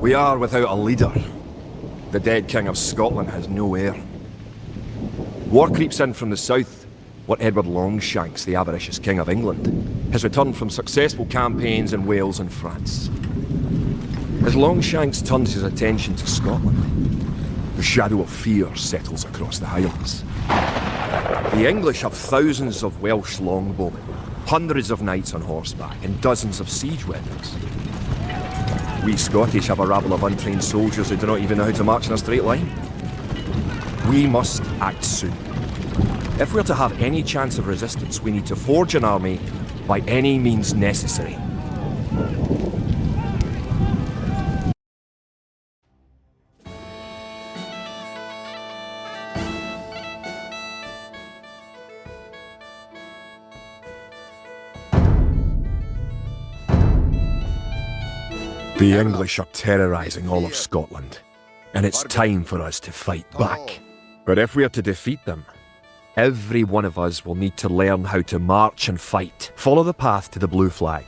We are without a leader. The dead King of Scotland has no heir. War creeps in from the south. What Edward Longshanks, the avaricious King of England, has returned from successful campaigns in Wales and France. As Longshanks turns his attention to Scotland, the shadow of fear settles across the Highlands. The English have thousands of Welsh longbowmen, hundreds of knights on horseback, and dozens of siege weapons. We Scottish have a rabble of untrained soldiers who do not even know how to march in a straight line. We must act soon. If we're to have any chance of resistance, we need to forge an army by any means necessary. The English are terrorising all of Scotland, and it's time for us to fight back. But if we are to defeat them, every one of us will need to learn how to march and fight. Follow the path to the blue flag.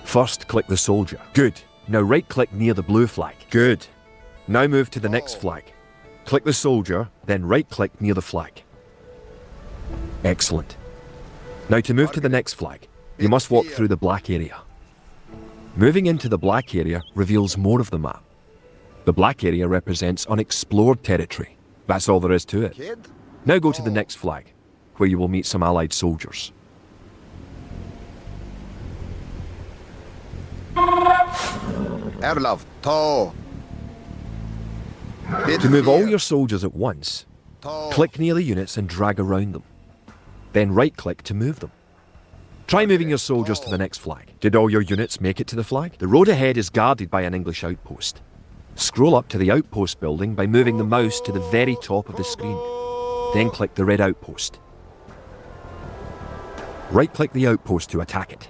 First, click the soldier. Good. Now right-click near the blue flag. Good. Now move to the next flag. Click the soldier, then right-click near the flag. Excellent. Now to move to the next flag, you must walk through the black area. Moving into the black area reveals more of the map. The black area represents unexplored territory. That's all there is to it. Now go to the next flag, where you will meet some allied soldiers. To move all your soldiers at once, click near the units and drag around them. Then right-click to move them. Try moving your soldiers to the next flag. Did all your units make it to the flag? The road ahead is guarded by an English outpost. Scroll up to the outpost building by moving the mouse to the very top of the screen. Then click the red outpost. Right-click the outpost to attack it.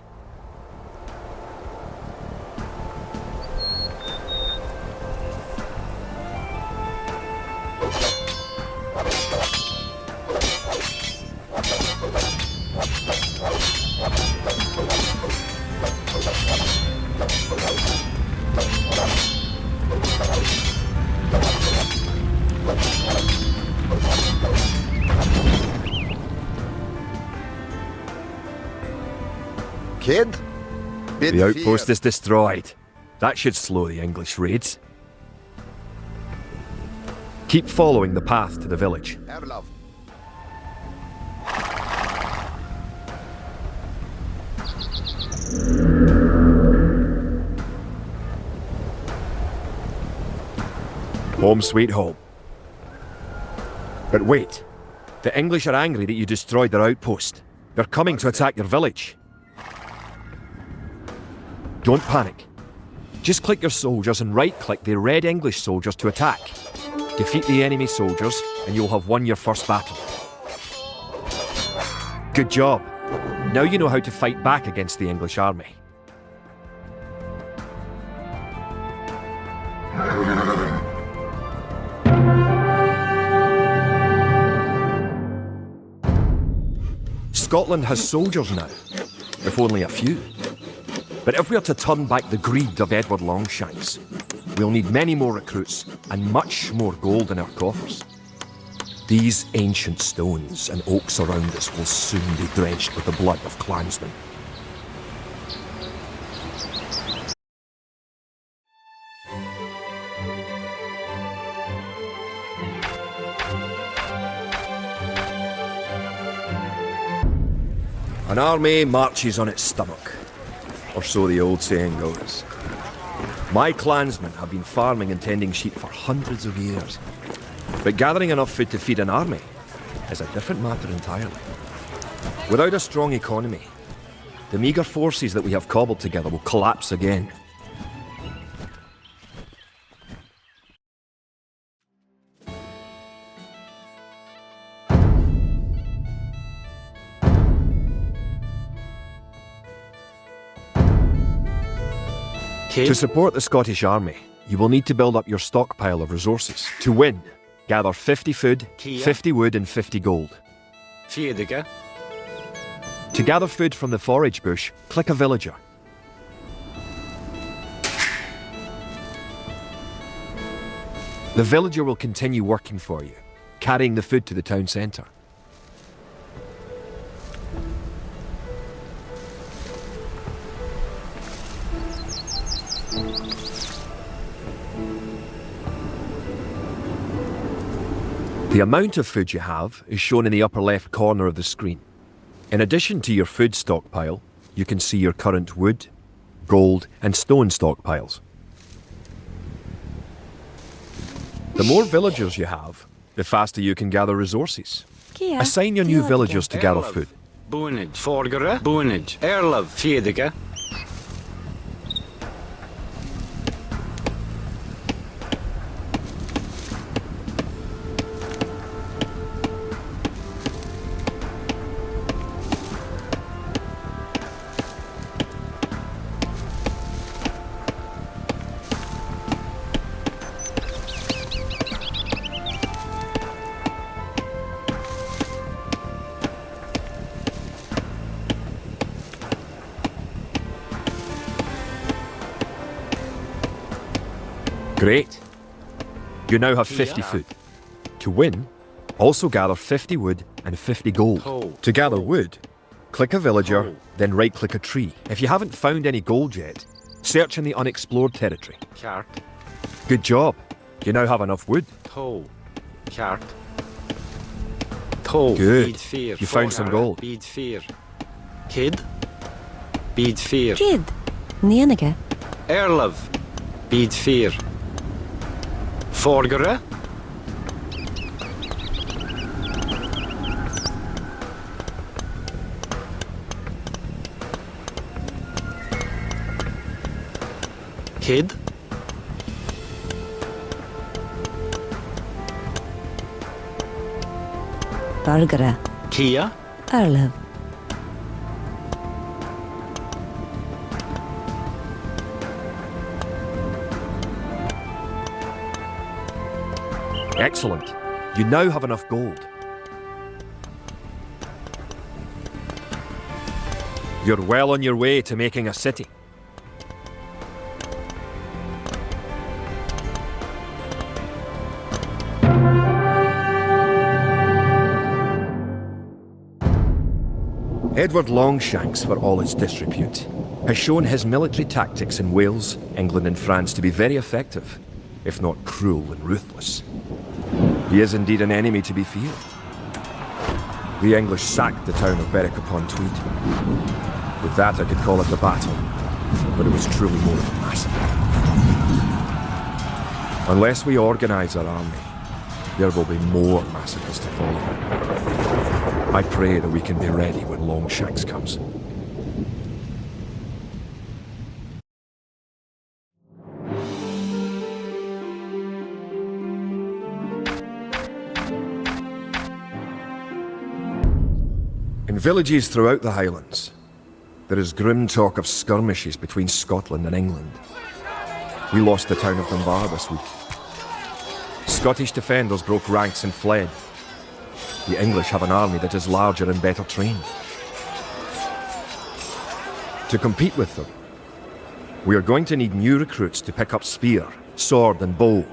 The outpost is destroyed. That should slow the English raids. Keep following the path to the village. Home sweet home. But wait, the English are angry that you destroyed their outpost. They're coming to attack your village. Don't panic. Just click your soldiers and right-click the red English soldiers to attack. Defeat the enemy soldiers and you'll have won your first battle. Good job. Now you know how to fight back against the English army. Scotland has soldiers now, if only a few. But if we are to turn back the greed of Edward Longshanks, we'll need many more recruits and much more gold in our coffers. These ancient stones and oaks around us will soon be drenched with the blood of clansmen. An army marches on its stomach. Or so the old saying goes. My clansmen have been farming and tending sheep for hundreds of years. But gathering enough food to feed an army is a different matter entirely. Without a strong economy, the meagre forces that we have cobbled together will collapse again. To support the Scottish army, you will need to build up your stockpile of resources. To win, gather 50 food, 50 wood and 50 gold. To gather food from the forage bush, click a villager. The villager will continue working for you, carrying the food to the town centre. The amount of food you have is shown in the upper left corner of the screen. In addition to your food stockpile, you can see your current wood, gold and stone stockpiles. The more villagers you have, the faster you can gather resources. Assign your new villagers to gather food. Boonage, Forgere, Boonage, Erlov, Fiedige. Great. You now have 50 food. To win, also gather 50 wood and 50 gold. To gather wood, click a villager, then right-click a tree. If you haven't found any gold yet, search in the unexplored territory. Good job. You now have enough wood. Good. You found some gold. Kid. Bid 4. Kid. Nenige. Erlov. Bid 4. Forgere. Kid. Burgere. Kia. Erlev. Excellent. You now have enough gold. You're well on your way to making a city. Edward Longshanks, for all his disrepute, has shown his military tactics in Wales, England and France to be very effective, if not cruel and ruthless. He is indeed an enemy to be feared. The English sacked the town of Berwick-upon-Tweed. With that I could call it a battle, but it was truly more of a massacre. Unless we organise our army, there will be more massacres to follow. I pray that we can be ready when Longshanks comes. In villages throughout the Highlands, there is grim talk of skirmishes between Scotland and England. We lost the town of Dunbar this week. Scottish defenders broke ranks and fled. The English have an army that is larger and better trained. To compete with them, we are going to need new recruits to pick up spear, sword and bow.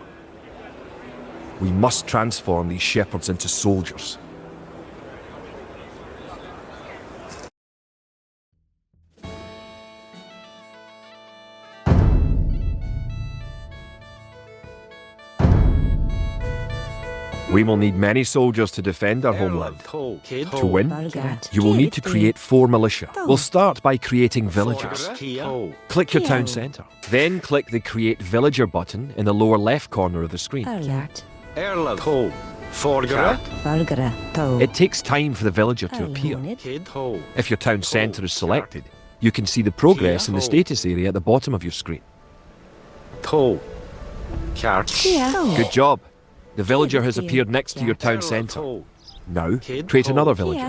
We must transform these shepherds into soldiers. We will need many soldiers to defend our homeland. To win, you will need to create 4 militia. We'll start by creating villagers. Click your town centre. Then click the Create Villager button in the lower left corner of the screen. It takes time for the villager to appear. If your town centre is selected, you can see the progress in the status area at the bottom of your screen. Good job. The villager has appeared next to your town centre. Now, create another villager.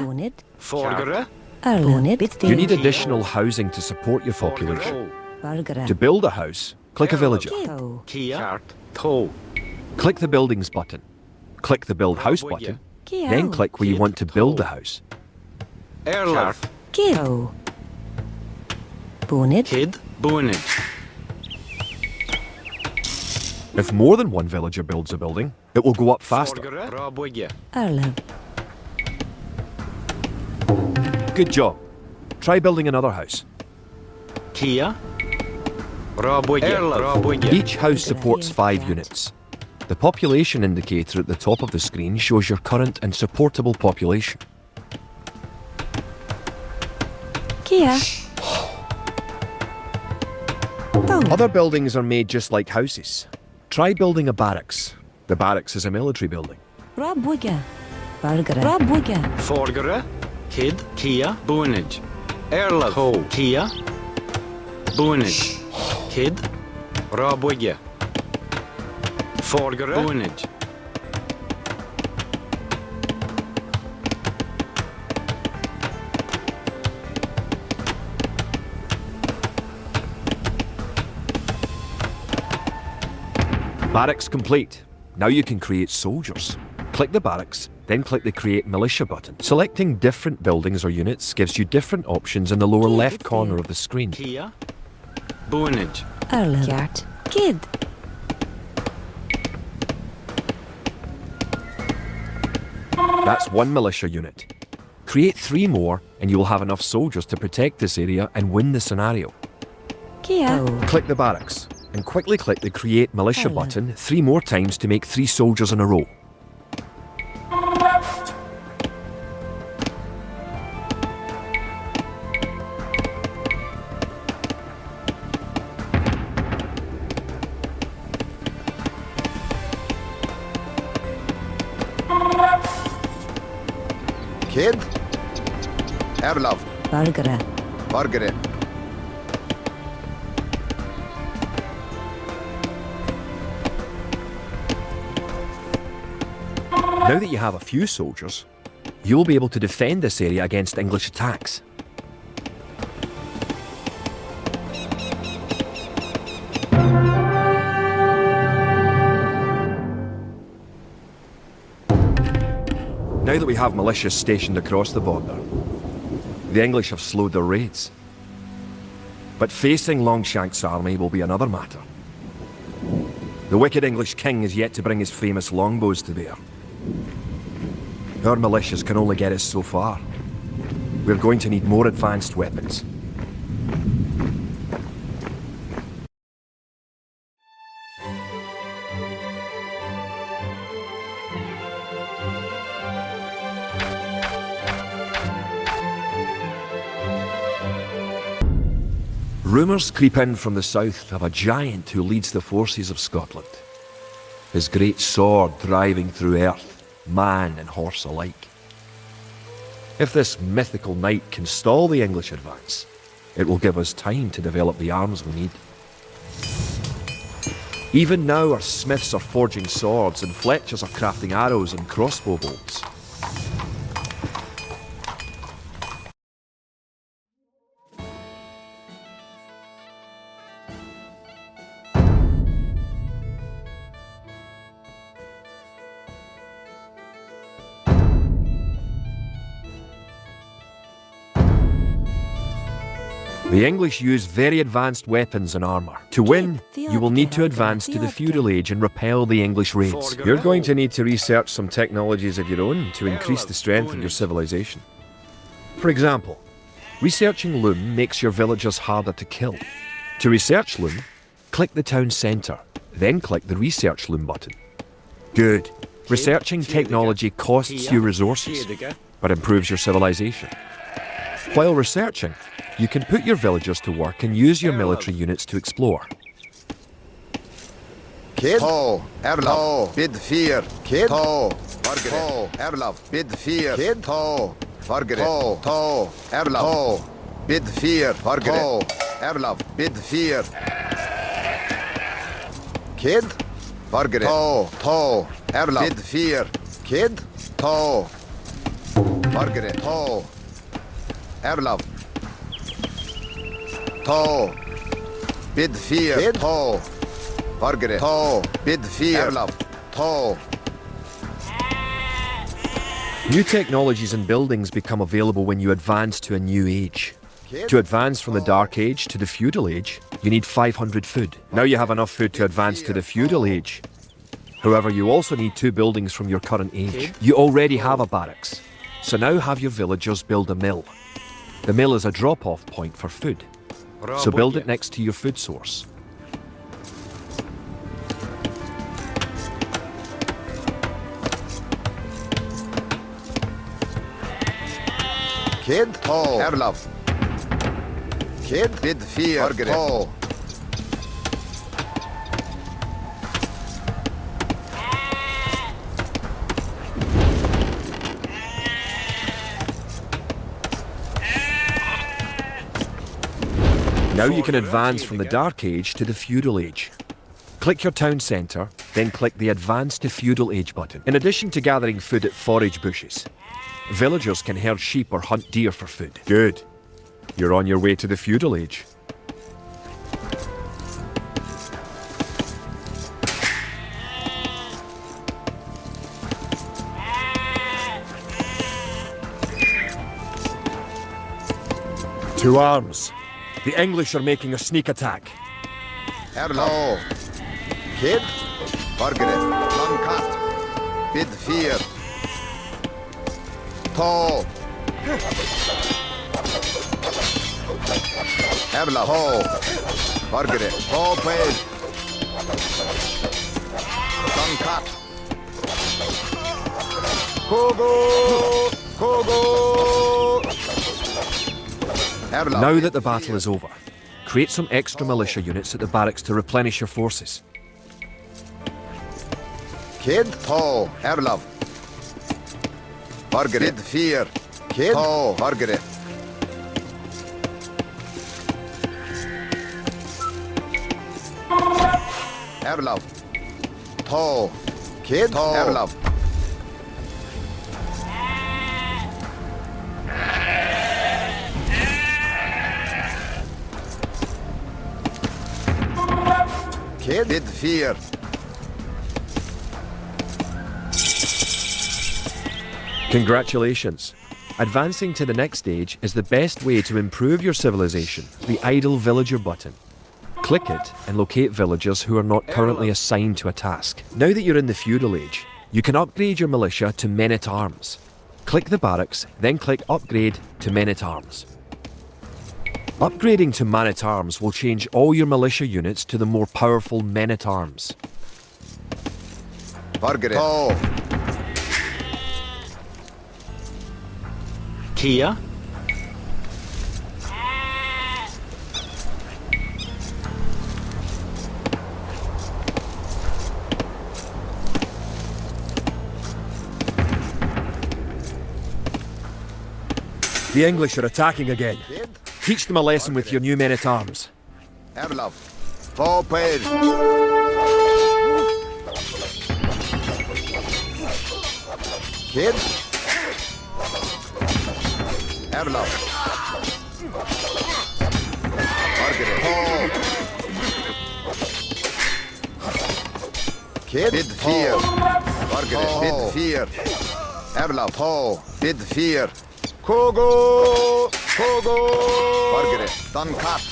You need additional housing to support your population. To build a house, click a villager. Click the Buildings button. Click the Build House button. Then click where you want to build the house. If more than one villager builds a building, it will go up faster. Forgere, Rabwege. Erlev. Good job. Try building another house. Kia. Rabwege. Rabwege. Each house supports 5 units. The population indicator at the top of the screen shows your current and supportable population. Kia. Oh. Other buildings are made just like houses. Try building a barracks. The barracks is a military building. Rabwege. Bargere. Rabwege. Forgere. Kid. Kia. Boonage. Erlev. Ho. Kia. Boonage. Kid. Rabwege. Forgere. Boonage. Barracks complete. Now you can create soldiers. Click the barracks, then click the Create Militia button. Selecting different buildings or units gives you different options in the lower left corner of the screen. Kia. Boonage. Erlev. Kjart. Kid. That's 1 militia unit. Create 3 more and you will have enough soldiers to protect this area and win the scenario. Kia. Oh. Click the barracks and quickly click the Create Militia button 3 more times to make 3 soldiers in a row. Kid. Erlev. Bargere. Bargere. Now that you have a few soldiers, you'll be able to defend this area against English attacks. Now that we have militias stationed across the border, the English have slowed their raids. But facing Longshank's army will be another matter. The wicked English king is yet to bring his famous longbows to bear. Our militias can only get us so far. We're going to need more advanced weapons. Rumours creep in from the south of a giant who leads the forces of Scotland. His great sword driving through earth, man and horse alike. If this mythical knight can stall the English advance, it will give us time to develop the arms we need. Even now our smiths are forging swords and fletchers are crafting arrows and crossbow bolts. The English use very advanced weapons and armour. To win, you will need to advance to the feudal age and repel the English raids. You're going to need to research some technologies of your own to increase the strength of your civilization. For example, researching loom makes your villagers harder to kill. To research loom, click the town centre, then click the Research Loom button. Good. Researching technology costs you resources, but improves your civilization. While researching, you can put your villagers to work and use your military units to explore. Kid. Ho. Erlev. Ho. Bid 4. Kid. Ho. Bargere. Ho. Erlev. Bid 4. Kid. Ho. Bargere. Ho. Ho. Erlev. Ho. Bid 4. Bargere. Ho. Erlev. Bid 4. Kid. Bargere. Ho. Ho. Erlev. Bid 4. Kid. Ho. Bargere. Ho. Erlev. Ho. Bid 4. Kid. Ho. Bargere. Ho. Bid 4. Erlev. Ho. New technologies and buildings become available when you advance to a new age. To advance from the Dark Age to the Feudal Age, you need 500 food. Now you have enough food to advance to the feudal age. However, you also need 2 buildings from your current age. You already have a barracks, so now have your villagers build a mill. The mill is a drop-off point for food, so build it next to your food source. Kid, to, Erlav. Kid, bid 4, to. Now you can advance from the Dark Age to the Feudal Age. Click your town centre, then click the Advance to Feudal Age button. In addition to gathering food at forage bushes, villagers can herd sheep or hunt deer for food. Good. You're on your way to the Feudal Age. To arms. The English are making a sneak attack. Erlav. Kid, Margaret, Lankat, bid 4. To. Erlav. To. Margaret, to, bid. Lankat. Kogo, Kogo. Erlav. Now that the battle is over, create some extra militia units at the barracks to replenish your forces. Kid, to, Erlav. Margaret, bid 4. Kid, to, Margaret. Erlav. To. Kid, to, Erlav. Kid, bid 4. Congratulations. Advancing to the next stage is the best way to improve your civilization, the idle villager button. Click it and locate villagers who are not currently assigned to a task. Now that you're in the feudal age, you can upgrade your militia to men-at-arms. Click the barracks, then click Upgrade to Men-at-Arms. Upgrading to Man-at-Arms will change all your militia units to the more powerful Men-at-Arms. Margaret. To. Kia. The English are attacking again. Kid, Teach them a lesson with your new men-at-arms. Erlav. To, bid. Kid. Erlav. Margaret. To. Kid, bid 4. Margaret, bid 4. Erlav. To, bid 4. Kogo! Kogo! Margaret, Duncat.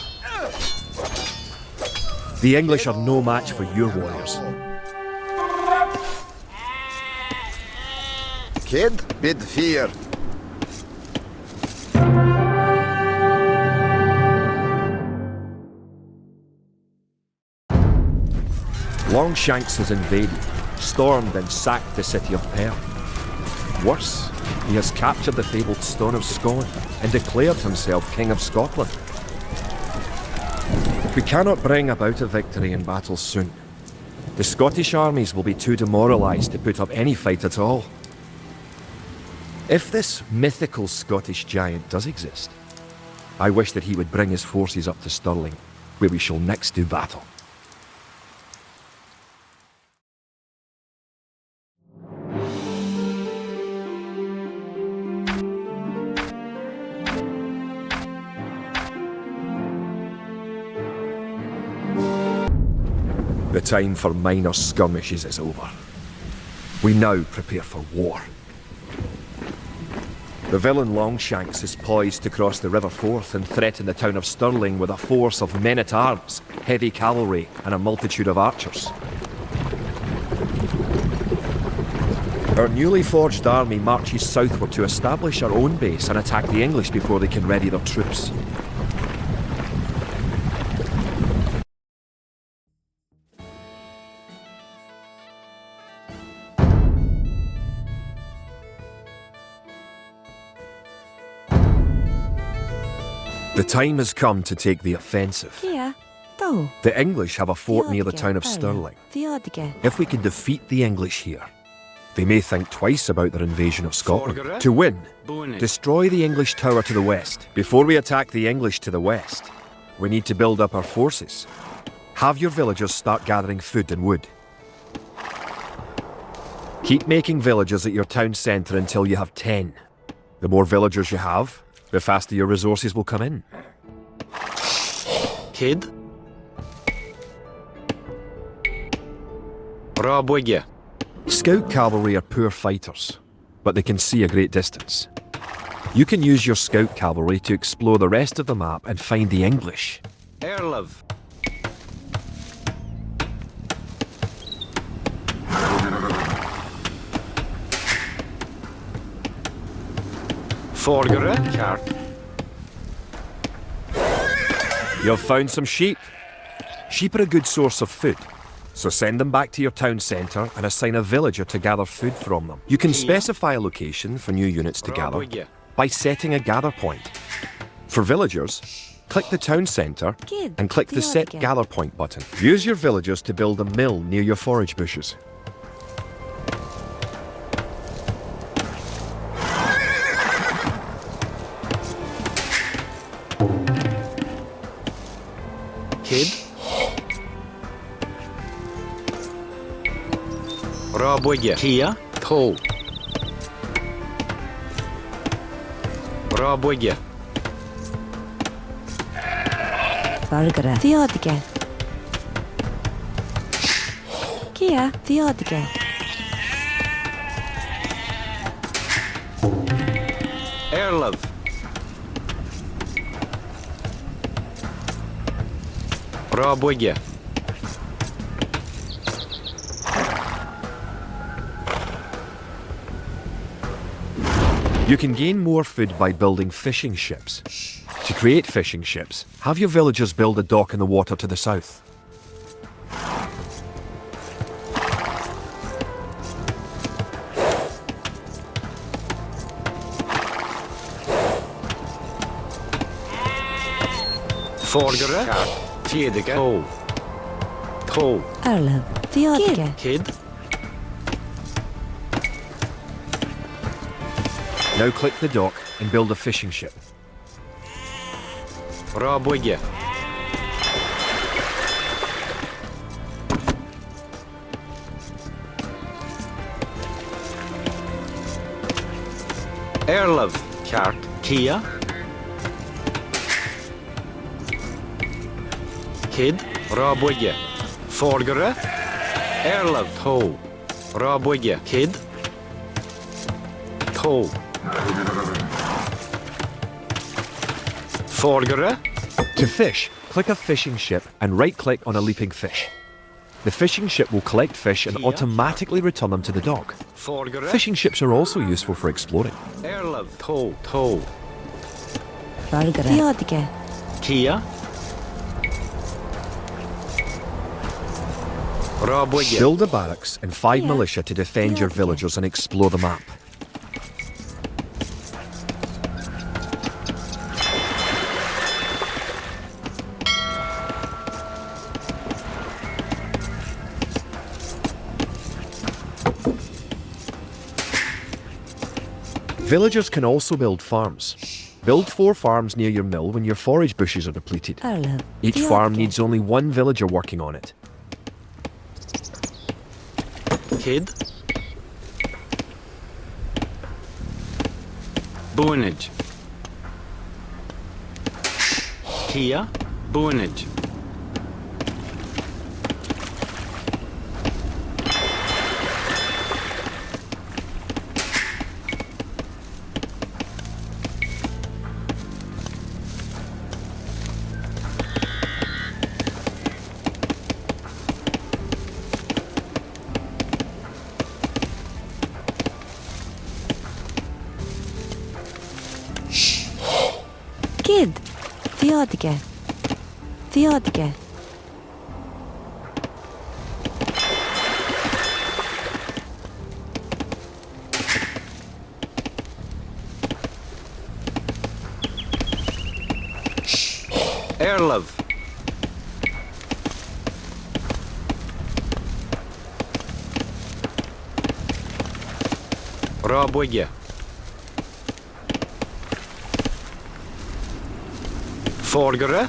The English are no match for your warriors. Kid, bid 4. Longshanks has invaded, stormed and sacked the city of Perth. Worse, he has captured the fabled Stone of Scone and declared himself King of Scotland. If we cannot bring about a victory in battle soon, the Scottish armies will be too demoralised to put up any fight at all. If this mythical Scottish giant does exist, I wish that he would bring his forces up to Stirling, where we shall next do battle. The time for minor skirmishes is over. We now prepare for war. The villain Longshanks is poised to cross the River Forth and threaten the town of Stirling with a force of men-at-arms, heavy cavalry, and a multitude of archers. Our newly forged army marches southward to establish our own base and attack the English before they can ready their troops. The time has come to take the offensive. Kia. To. The English have a fort near the town of Stirling. Theodige. If we can defeat the English here, they may think twice about their invasion of Scotland. To win, destroy the English tower to the west. Before we attack the English to the west, we need to build up our forces. Have your villagers start gathering food and wood. Keep making villages at your town centre until you have 10. The more villagers you have, the faster your resources will come in. Kid. Rabwigya. Scout cavalry are poor fighters, but they can see a great distance. You can use your scout cavalry to explore the rest of the map and find the English. Erlov. Forgere. Kart. You've found some sheep. Sheep are a good source of food, so send them back to your town centre and assign a villager to gather food from them. You can specify a location for new units to gather by setting a gather point. For villagers, click the town centre and click the Set Gather Point button. Use your villagers to build a mill near your forage bushes. Kid. Rabwigya. Kia. To. Rabwigya. Bargara. Theodige. Kia. Theodige. Erlov. Rabwigya. You can gain more food by building fishing ships. To create fishing ships, have your villagers build a dock in the water to the south. Forgere. Fjedige. To. To. Erlov. Theodige. Kid. Now click the dock and build a fishing ship. Rabwigya. Erlov. Kart. Kia. Kid. Rabwigya. Forgere. Erlov. To. Rabwigya. Kid. To. Forgere. To fish, click a fishing ship and right-click on a leaping fish. The fishing ship will collect fish and automatically return them to the dock. Forgere. Fishing ships are also useful for exploring. Erlov. To. To. Bargara. Theodige. Kia. Rabwigya. Build a barracks and 5 Yeah. militia to defend your Yeah. villagers and explore the map. Villagers can also build farms. Build 4 farms near your mill when your forage bushes are depleted. Erlov. Each farm needs only 1 villager working on it. Kid. Boonage. Kia. Boonage. Kid. Theodige. Theodige. Erlov. Rabwege. Forgere.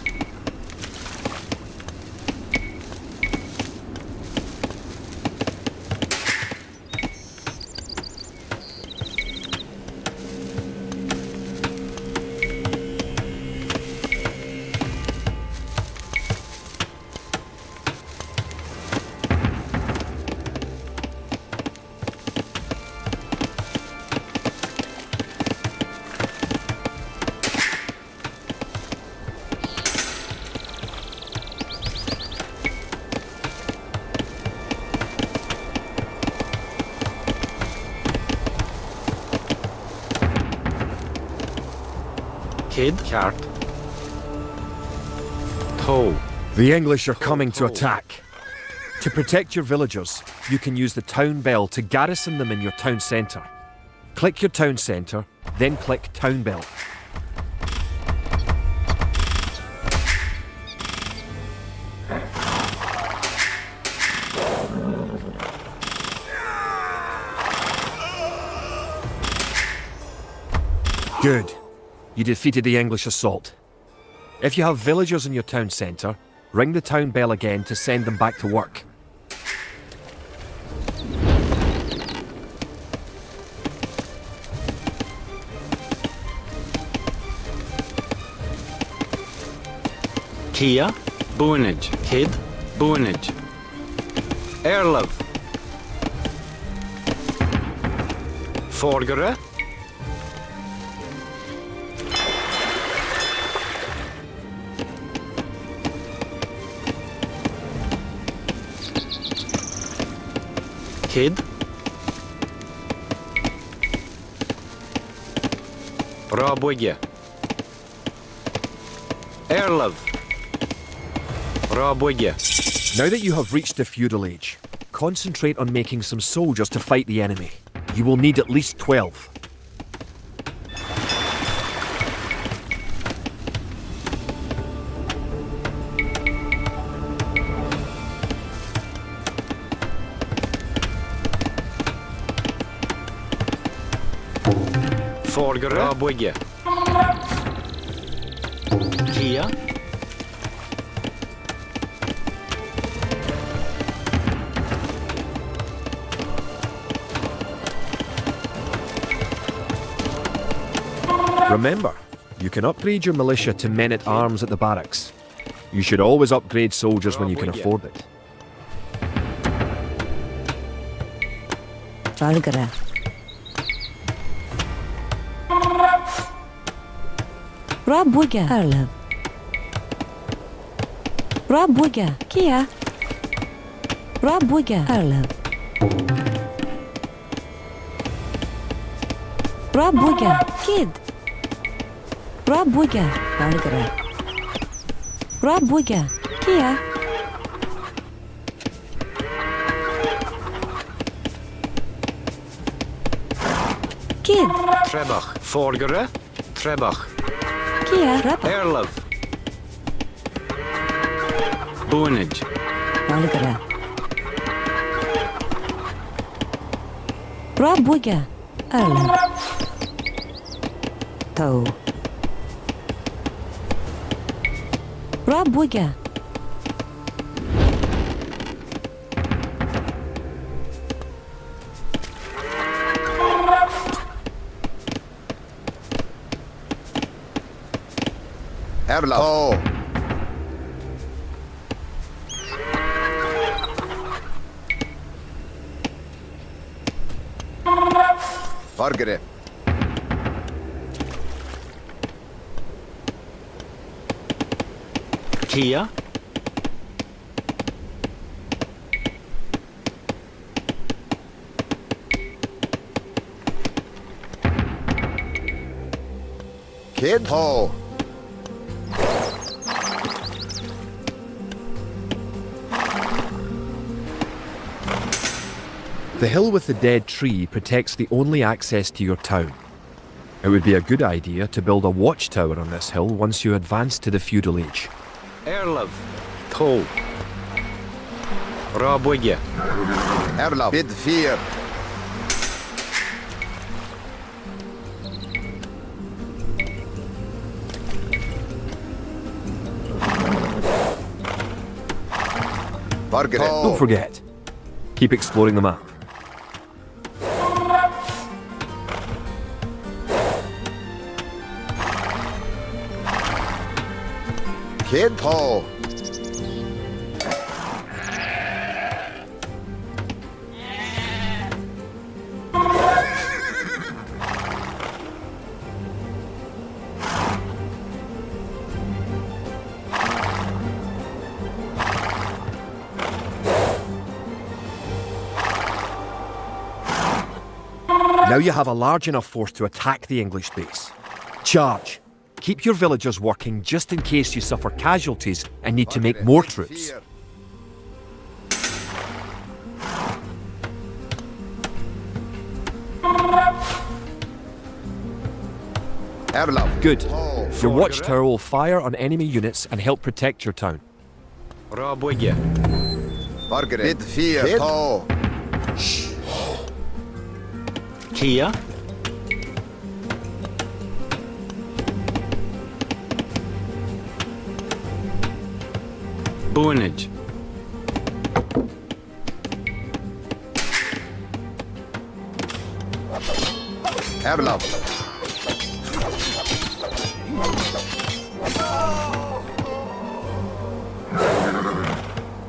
Kid. Kart. Toe. The English are coming to attack. To protect your villagers, you can use the town bell to garrison them in your town centre. Click your town centre, then click town bell. Good. You defeated the English assault. If you have villagers in your town centre, ring the town bell again to send them back to work. Kia. Buinage. Kid. Buinage. Erlov. Forgere. Kid. Rabwege. Erlov. Rabwege. Now that you have reached the feudal age, concentrate on making some soldiers to fight the enemy. You will need at least 12. Forgere. Rabwege. Kia. Remember, you can upgrade your militia to men-at-arms at the barracks. You should always upgrade soldiers when you can afford it. Valgara. Rabwege. Erlev. Rabwege. Kia. Rabwege. Erlev. Rabwege. Kid. Rabwege. Valgara. Rabwege. Kia. Kid. Trebach. Forgere. Trebach. Kia. Erlov. Buinage. Valgara. Rabwege. Erlev. Toe. Rabwege. Erla. Oh. Forgere. Kia. Kid. Oh. The hill with the dead tree protects the only access to your town. It would be a good idea to build a watchtower on this hill once you advance to the feudal age. Erlov. Tol. Rabwigya. Erlov. Bid 4. Don't forget, keep exploring the map. Kid Paul. Now you have a large enough force to attack the English base. Charge! Keep your villagers working just in case you suffer casualties and need to make more troops. Good. Your watchtower will fire on enemy units and help protect your town. Rabwigya. Bid 4. Kia. Buinage. Erlov.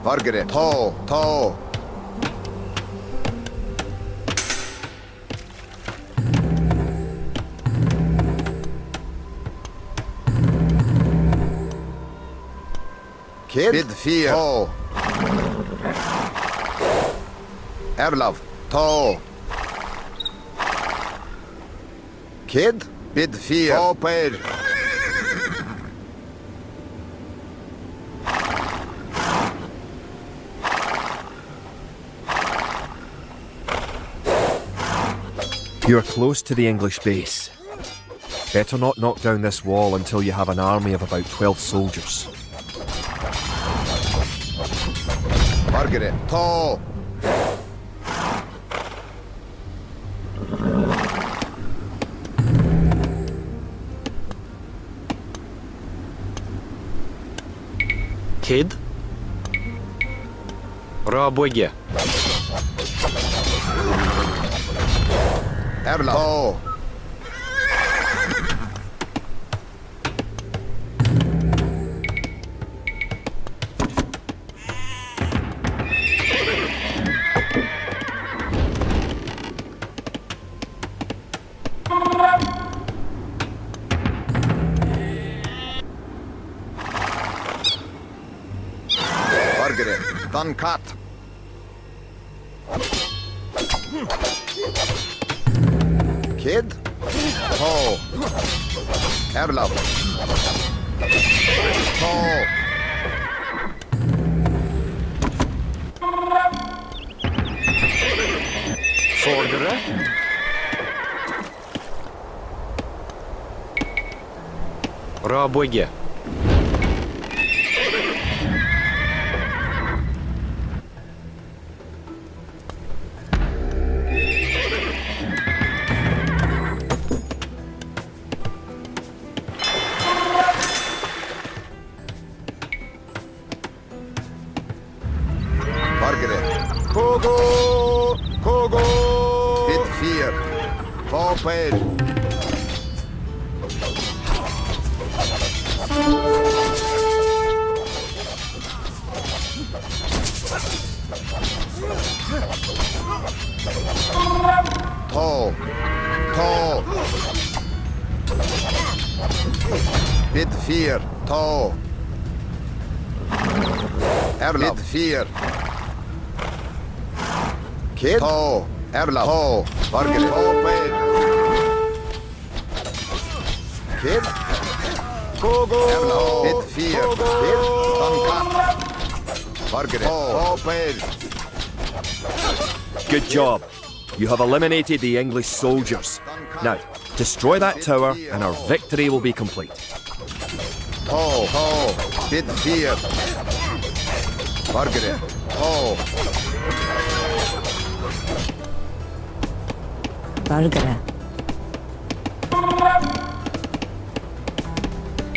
Vargere. To. Kid. Bid 4. Erlov. To. Kid. Bid 4. Open. You're close to the English base. Better not knock down this wall until you have an army of about 12 soldiers. Margaret, to. Kid. Rabwigya. Erla. Margaret, done cut. Kid? Oh. Erlov. Oh. Vorderen. Rabwigya. Kogo! Bid 4. Vapel. To. Bid 4. To. Erlov. Bid 4. Kid? To. Erlov. To. Margaret. Open. Kid? Kogo! Erlov. Bid 4. Kid? Duncan. Margaret. Open. Good job. You have eliminated the English soldiers. Now, destroy that tower and our victory will be complete. Ho, ho, bid fear. Margaret, ho. Bargara.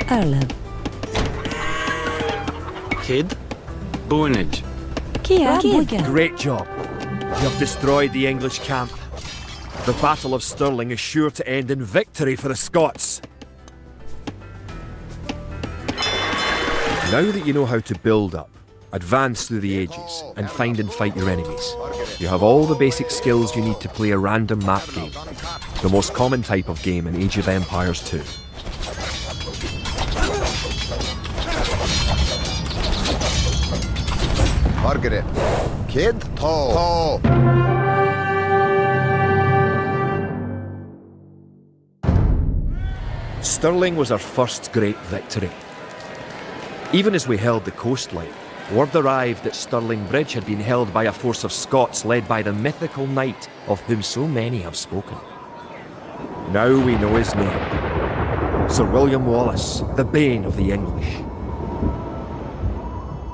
Erlev. Kid, Boonage. Kia, Kid. Great job. You have destroyed the English camp. The Battle of Stirling is sure to end in victory for the Scots. Now that you know how to build up, advance through the ages, and find and fight your enemies, you have all the basic skills you need to play a random map game, the most common type of game in Age of Empires 2. Margaret, Kid, ho, ho. Stirling was our first great victory. Even as we held the coastline, word arrived that Stirling Bridge had been held by a force of Scots led by the mythical knight of whom so many have spoken. Now we know his name. Sir William Wallace, the bane of the English.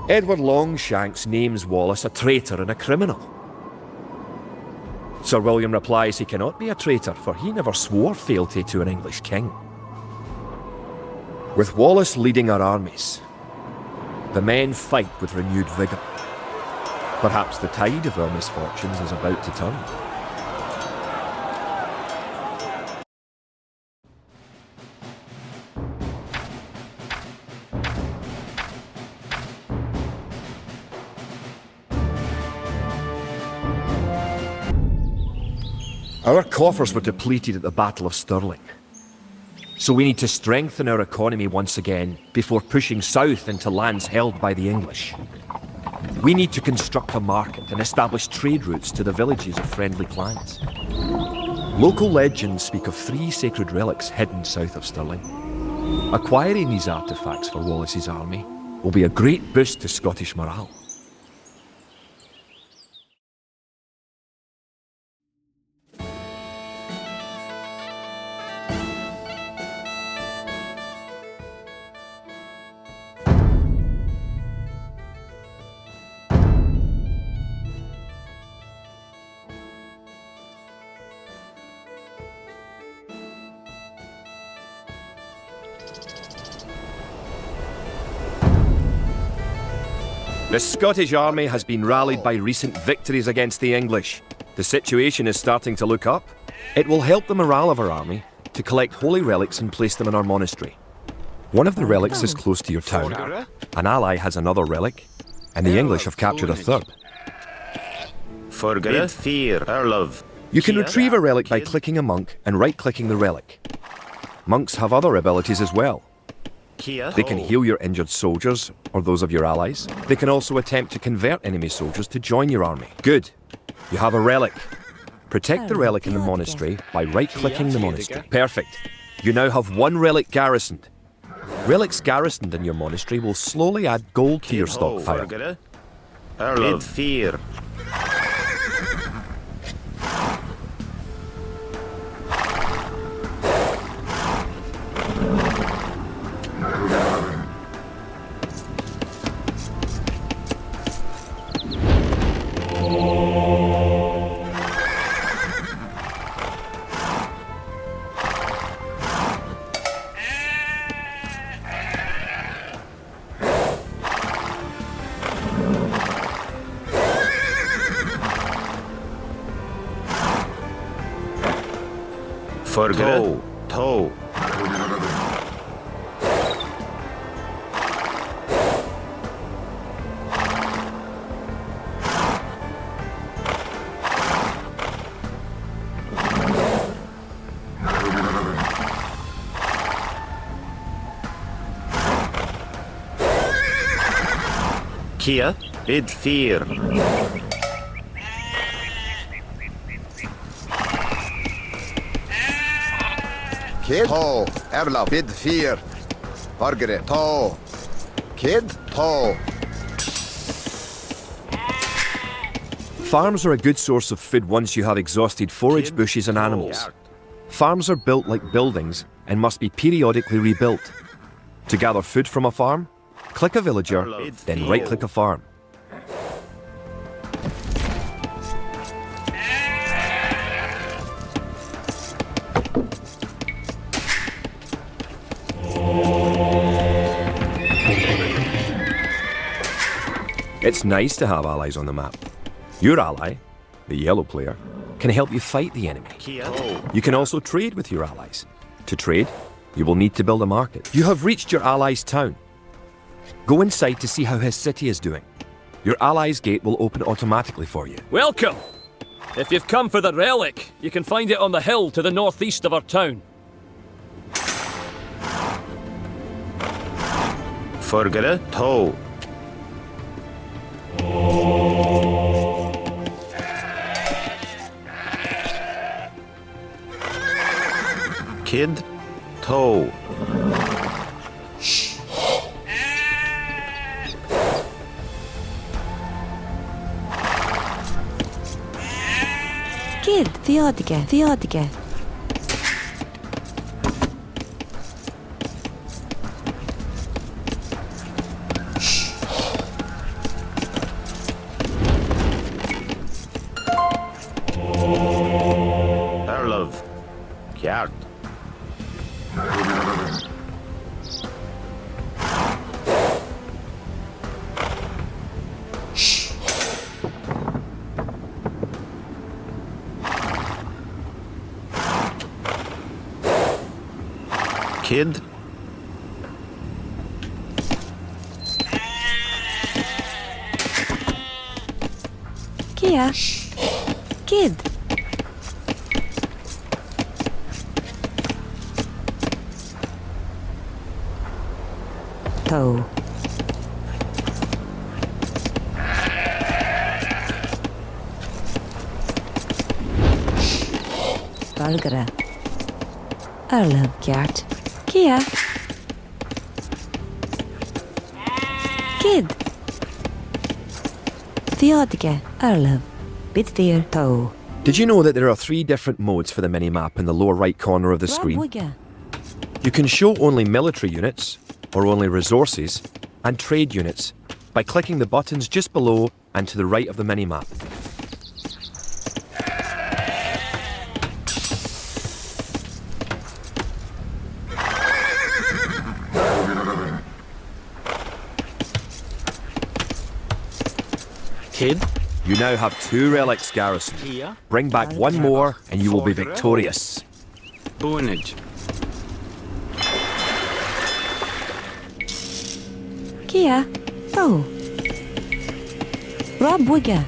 Edward Longshanks names Wallace a traitor and a criminal. Sir William replies he cannot be a traitor, for he never swore fealty to an English king. With Wallace leading our armies, the men fight with renewed vigour. Perhaps the tide of our misfortunes is about to turn. Our coffers were depleted at the Battle of Stirling. So we need to strengthen our economy once again before pushing south into lands held by the English. We need to construct a market and establish trade routes to the villages of friendly clans. Local legends speak of 3 sacred relics hidden south of Stirling. Acquiring these artefacts for Wallace's army will be a great boost to Scottish morale. The Scottish army has been rallied by recent victories against the English. The situation is starting to look up. It will help the morale of our army to collect holy relics and place them in our monastery. One of the relics is close to your town. An ally has another relic, and the English have captured a third. Forget fear, our love. You can retrieve a relic by clicking a monk and right-clicking the relic. Monks have other abilities as well. They can heal your injured soldiers, or those of your allies. They can also attempt to convert enemy soldiers to join your army. Good. You have a relic. Protect the relic in the monastery by right-clicking the monastery. Perfect. You now have 1 relic garrisoned. Relics garrisoned in your monastery will slowly add gold to your stockpile. Our love fear. Forget toe. Kia, bid fear. Kid, ho, Erla, bid fear. Margaret, ho. Kid, ho. Farms are a good source of food once you have exhausted forage bushes and animals. Farms are built like buildings and must be periodically rebuilt. To gather food from a farm, click a villager, then right-click a farm. It's nice to have allies on the map. Your ally, the yellow player, can help you fight the enemy. You can also trade with your allies. To trade, you will need to build a market. You have reached your ally's town. Go inside to see how his city is doing. Your ally's gate will open automatically for you. Welcome! If you've come for the relic, you can find it on the hill to the northeast of our town. Forgere to. Kid to. Kid, Theodige. Erlov. Kjart. Kid. Kia. Kid. Toe. Valgere. Erlov Gjert. Kia. Kid. Theodige. Erlov. Biddir Toe. Did you know that there are 3 different modes for the minimap in the lower right corner of the screen? Rabwige. You can show only military units, or only resources, and trade units by clicking the buttons just below and to the right of the minimap. Kid. You now have 2 relics garrisoned. Kia. Bring back 1 more and you will be victorious. Bunage. Kia. Toe. Rabwige.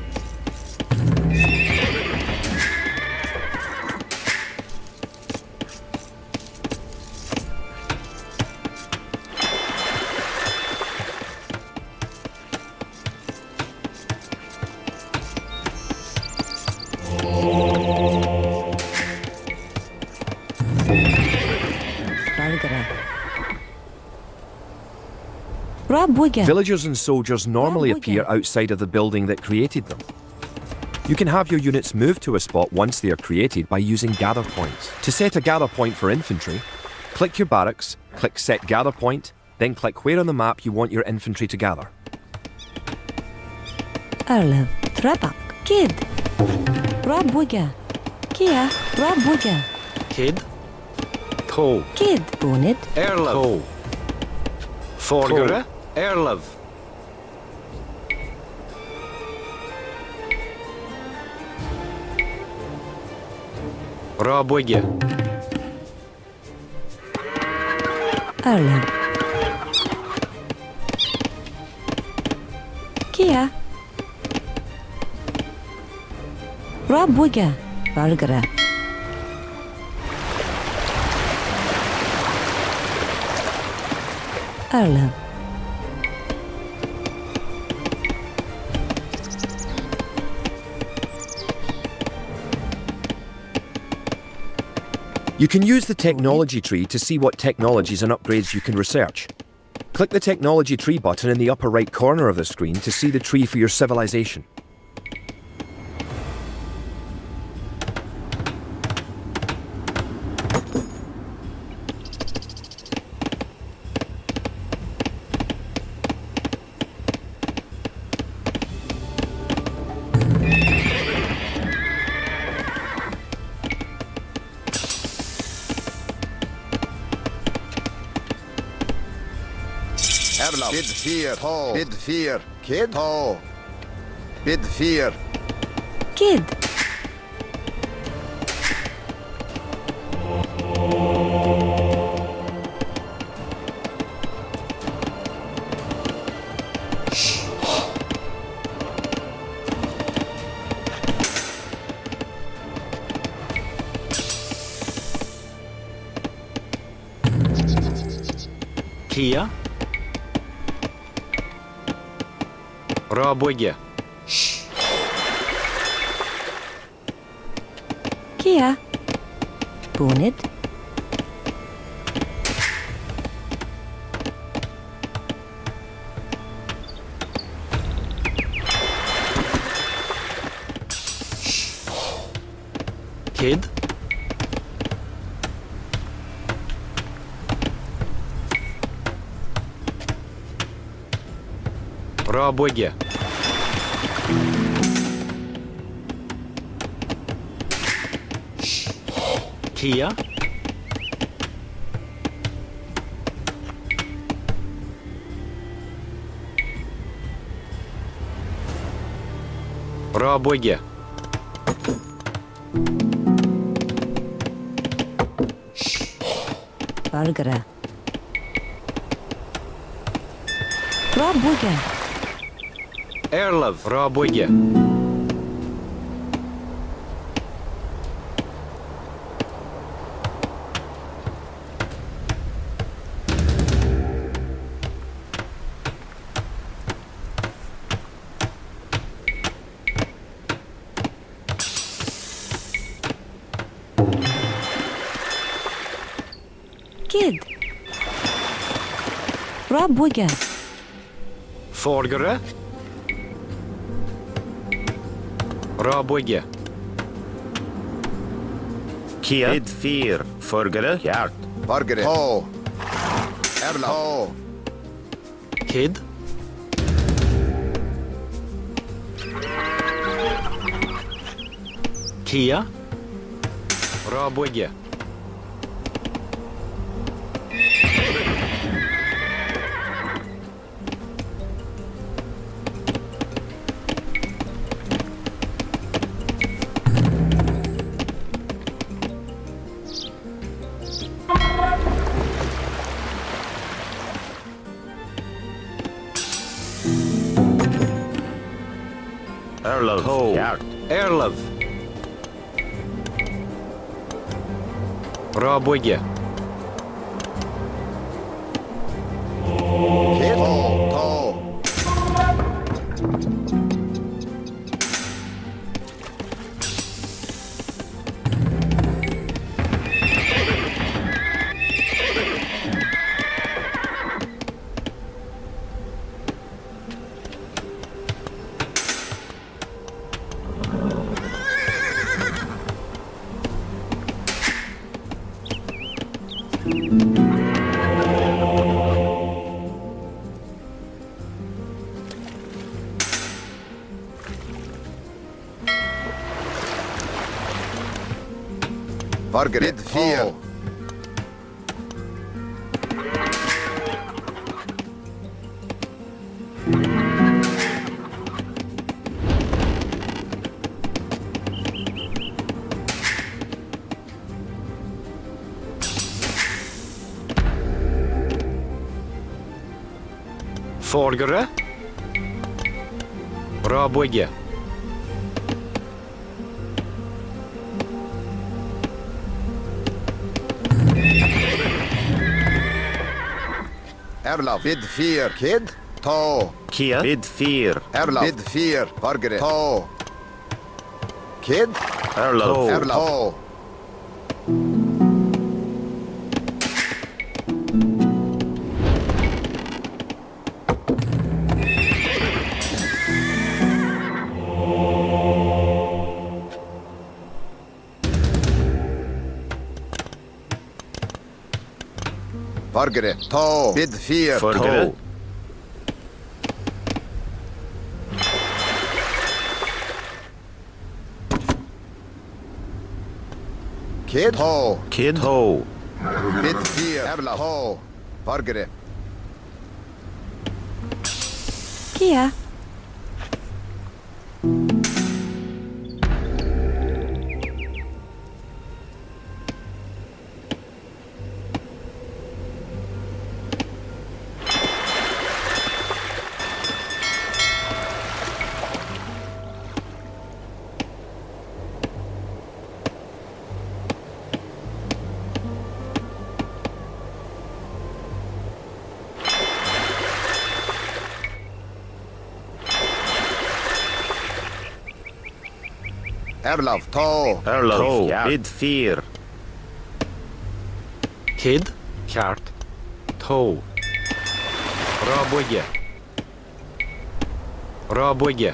Rabwige. Villagers and soldiers normally appear outside of the building that created them. You can have your units move to a spot once they are created by using gather points. To set a gather point for infantry, click your barracks, click Set Gather Point, then click where on the map you want your infantry to gather. Erlov. Trebak. Kid. Rabwige. Kia. Rabwige. Kid. To. Kid. Bonid. Erlov. Forgere. Erlov. Rabwige. Erlov. Kia. Rabwige. Valgere. Erlov. You can use the technology tree to see what technologies and upgrades you can research. Click the technology tree button in the upper right corner of the screen to see the tree for your civilization. Erla. Bid 4. Ta. Bid 4. Kid. Ta. Bid 4. Kid. Kia. Rabwege. Kia. Boned. Kid. Rabwege. Kia. Rabwege. Bargara. Rabwege. Erlov. Rabwege. Kid. Rabwege. Forgere. Rabwege. Kia. Bid 4. Forgere. Hjert. Bargere. Ta. Erla. Ta. Kid. Kia. Rabwege. Erlov. Ho. Hjert. Erlov. Rabwege. Kid. Ta. Ta. Bargere. Bid 4. Forgere. Rabwege. Erla. Bid 4. Kid. Ta. Kia. Bid 4. Erla. Bid 4. Bargere. Ta. Kid. Erlov. Erla. Ta. Bargere. Ta. Bid 4. Forgere. Kid. Ta. Kid. Ho. Bid 4. Erla. Ta. Bargere. Kia. Erlov, to. Erlov. Toe. Bid 4. Kid, kjart, toe. Rabogge. Rabogge.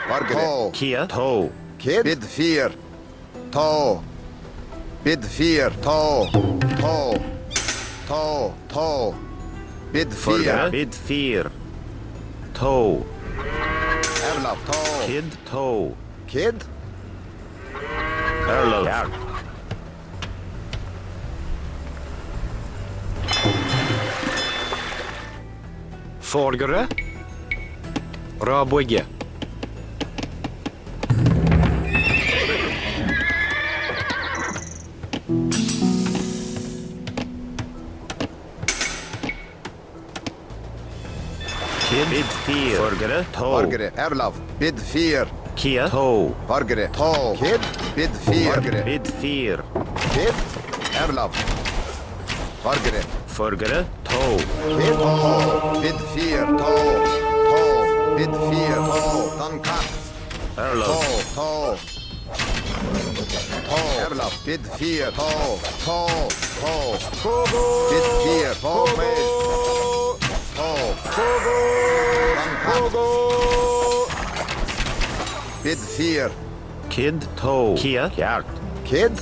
Vargere. Kia. Toe. Kid. Bid 4. To. Bid 4. To. To. To. To. Bid 4. Forgere. Bid 4. Toe. Erlov, to. Kid. Toe. Kid. Erlov. Kjart. Forgere. Rabogge. Kid. Bid 4. Forgere. Toe. Vargere. Erlov. Bid 4. Kia. Toe. Vargere. To. Kid. Bid 4. Vargere. Bid 4. Kid. Erlov. Vargere. Forgere. Toe. Kid. To. Bid 4. To. To. Bid 4. To. Dankat. Erlov. To. To. Erlov. Bid 4. To. To. To. Bid 4. To. Med. To. Dankat. Bid 4. Kid. Toe. Kia. Kjart. Kid.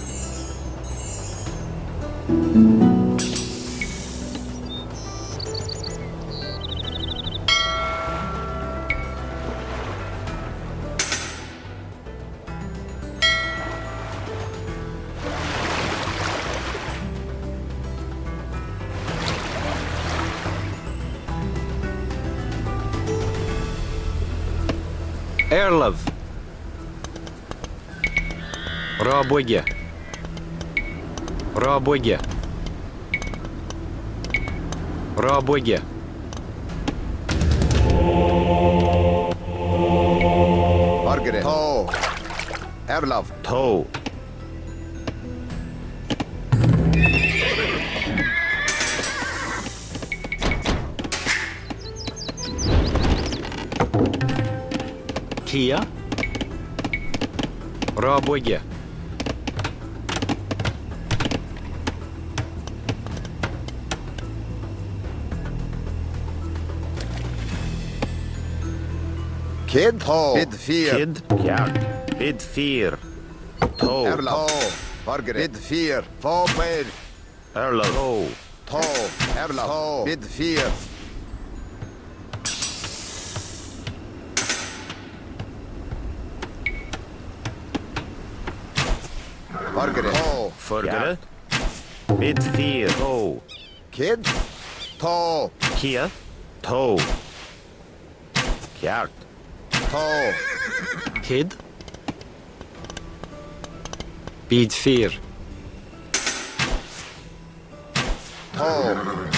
Erlov. Rabogge. Rabogge. Rabogge. Vargere. To. Erlov. Toe. Kia. Rabogge. Kid. To. Bid 4. Kid. Kjart. Bid 4. Toe. Erlov. To. Vargere. Bid 4. To. Med. Erlov. Toe. To. Erlov. To. Bid 4. Vargere. To. Forgere. Bid 4. Toe. Kid. To. Kia. Toe. Kjart. To. Kid. Bid 4. To.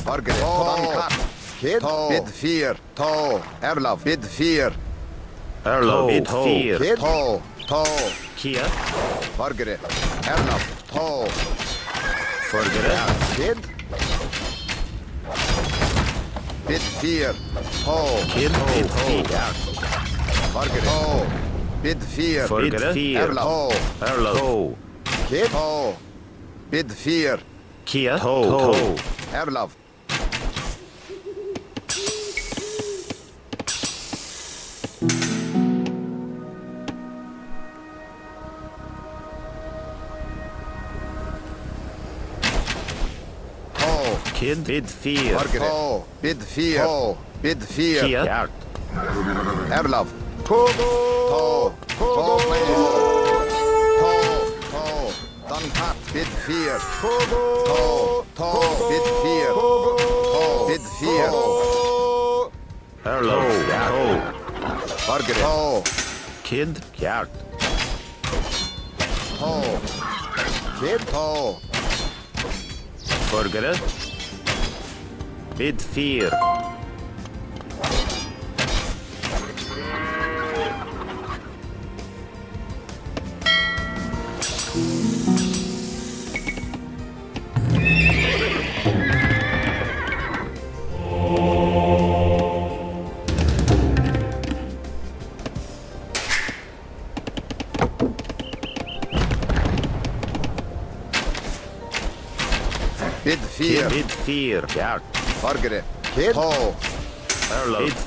Vargere. To. Kid. To. Bid 4. To. Erlov. Bid 4. Erlov. Bid Toe. 4. Kid. To. To. Kia. Vargere. Erlov. To. Forgere. Kid. bid 4. Ho. Kid, bid 4. Fargere. Ho. Bid 4. Bid 4. Erlaf. Ho. Erlaf. Ho. Kid. Ho. Bid 4. Kia. Ho. Erlaf. Ho. Kid, bid 4. Fargere. Ho. Bid 4. Ho. Bid 4. Kia. Jart. Erlaf. Kogo. To. Ho. Dankat. Bid 4. Kogo. To. Bid 4. Ho. Bid 4. Erlaf. Ho. Fargere. Ho. Kid. Jart. Ho. Kid. Ho. Fargere. Bid 4. Bid 4. Bid 4. Jart. Fargere. Kid. Ho. Erlaf. Bid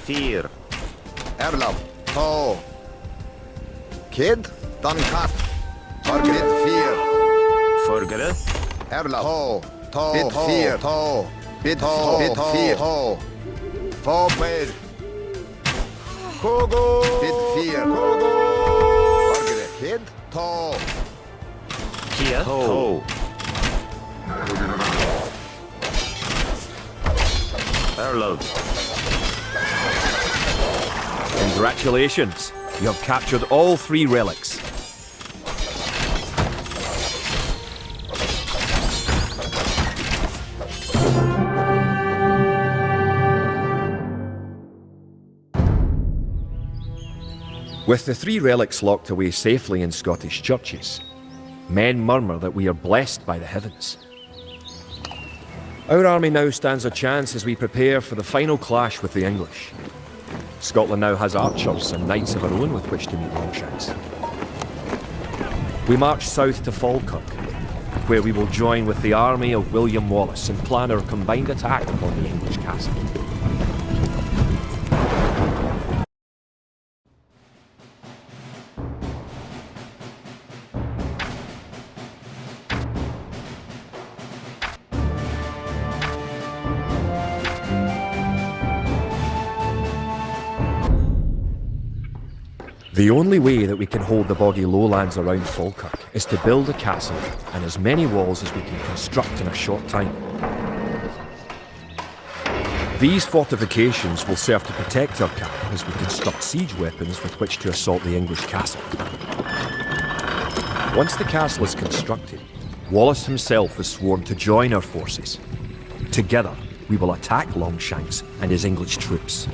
4. Erlaf. To. Kid. Dankat. Fargere. Bid 4. Fargere. Erlaf. To. To. Bid 4. To. Bid 4. Bid 4. To. To. Bid. Kogo. Bid 4. Kogo. Fargere. Kid. To. Kia. Ho. Erlaf. Congratulations! You have captured all 3 relics. With the 3 relics locked away safely in Scottish churches, men murmur that we are blessed by the heavens. Our army now stands a chance as we prepare for the final clash with the English. Scotland now has archers and knights of our own with which to meet Longshanks. We march south to Falkirk, where we will join with the army of William Wallace and plan our combined attack upon the English castle. The only way that we can hold the boggy lowlands around Falkirk is to build a castle and as many walls as we can construct in a short time. These fortifications will serve to protect our camp as we construct siege weapons with which to assault the English castle. Once the castle is constructed, Wallace himself is sworn to join our forces. Together, we will attack Longshanks and his English troops.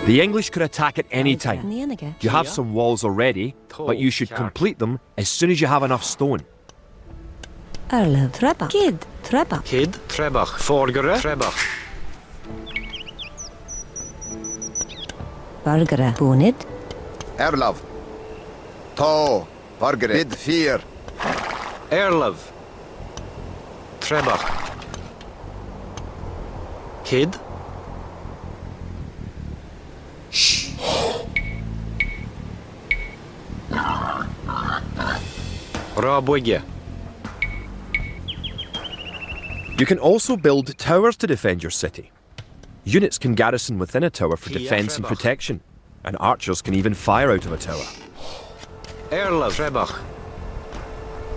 The English could attack at any time. You have some walls already, but you should complete them as soon as you have enough stone. Erlef. Trebach. Kid. Trebach. Kid. Trebach. Fargere. Trebach. Fargere. Bonid. Erlaf. To. Fargere. Bid 4. Erlaf. Trebach. Kid. Rabwige. You can also build towers to defend your city. Units can garrison within a tower for defense and protection, and archers can even fire out of a tower. Erlaf. Trebach.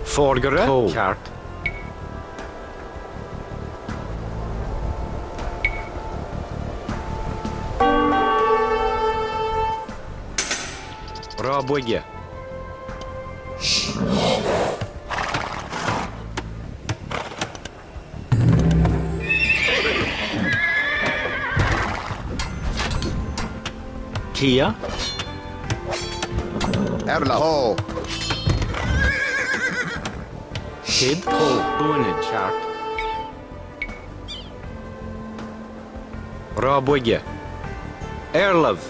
Fargere. Kart. Rabwigge. Kia. Erla. Ho. Kid. Ho. Boonage. Chart. Rabwigge. Erlov.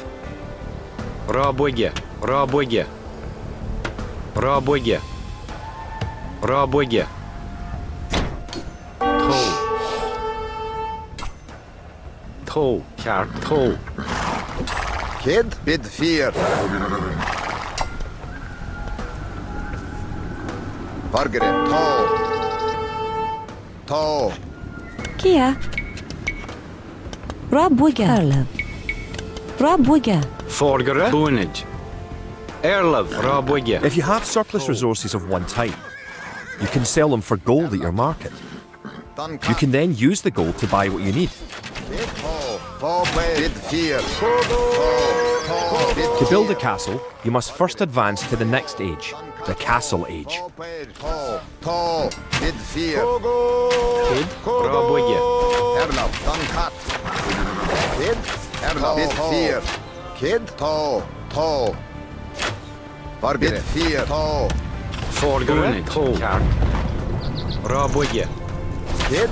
Rabwigge. Rabwigge. Rabwigge. Rabwigge. Toe. Toe. Chart. Toe. Kid. Bid 4. Vargren. Toe. Toe. Kia. Rabwigge. Erlov. Rabwigge. Forgere. Boonage. Erlov. Rabwigge. If you have surplus resources of one type, you can sell them for gold at your market. You can then use the gold to buy what you need. Kid. Toe. Toe. Bid 4. Toe. Toe. Bid To build a 4. castle, you must first advance to the next age, the Castle Age. Toe. Toe. Bid 4. Kid. Rabwigge. Erla. Dankat. Kid. Erla. Bid 4. Kid. Toe. Toe. Vargren. Bid 4. Toe. Forgere. Toe. Chart. Rabwigge. Kid.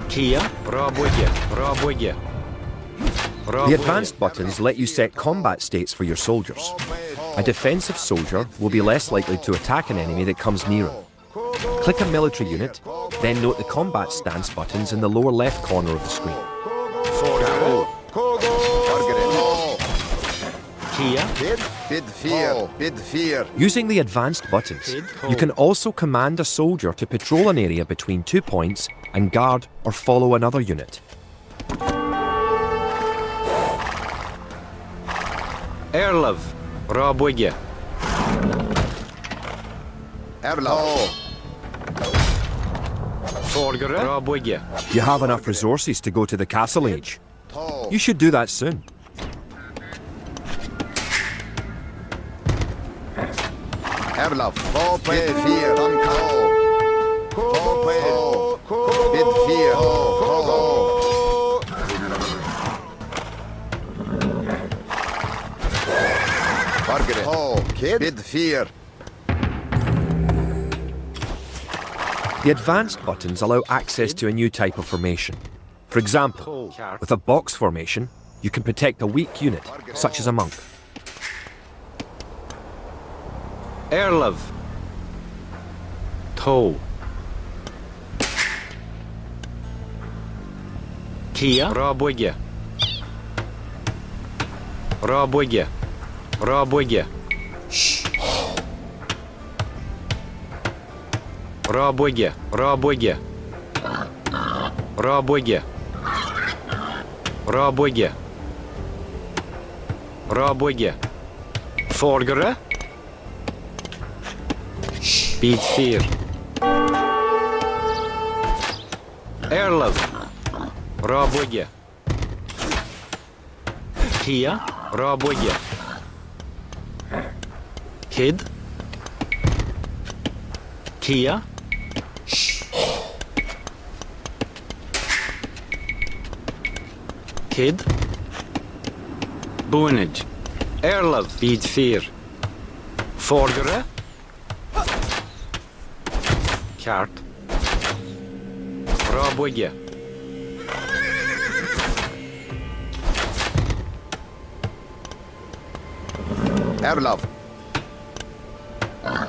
Kia. Rabwigge. Rabwigge. The advanced buttons let you set combat states for your soldiers. A defensive soldier will be less likely to attack an enemy that comes near him. Click a military unit, then note the combat stance buttons in the lower left corner of the screen. Forgere. Vargren. Toe. Kia. Kid. Bid 4. Bid 4. Using the advanced buttons, you can also command a soldier to patrol an area between 2 points and guard or follow another unit. Erlov. Rabwigge. Erla. Toe. Forgere. Rabwigge. You have enough resources to go to the Castle Age. Toe. You should do that soon. Erla. Toe. Bid 4. Dankat. Toe. Bid 4. Toe. Vargren. Toe. Kid. Bid 4. The advanced buttons allow access to a new type of formation. For example, with a box formation, you can protect a weak unit, such as a monk. Erlov. Toe. Kia. Rabwigge. Rabwigge. Rabwigge. Rabwigge. Rabwigge. Rabwigge. Rabwigge. Rabwigge. Forgere. Bid 4. Erlov. Rabwigge. Kia. Rabwigge. Kid. Kia. Kid. Boonage. Erlov. Bid 4. Forgere. Chart. Rabwigge. Erla.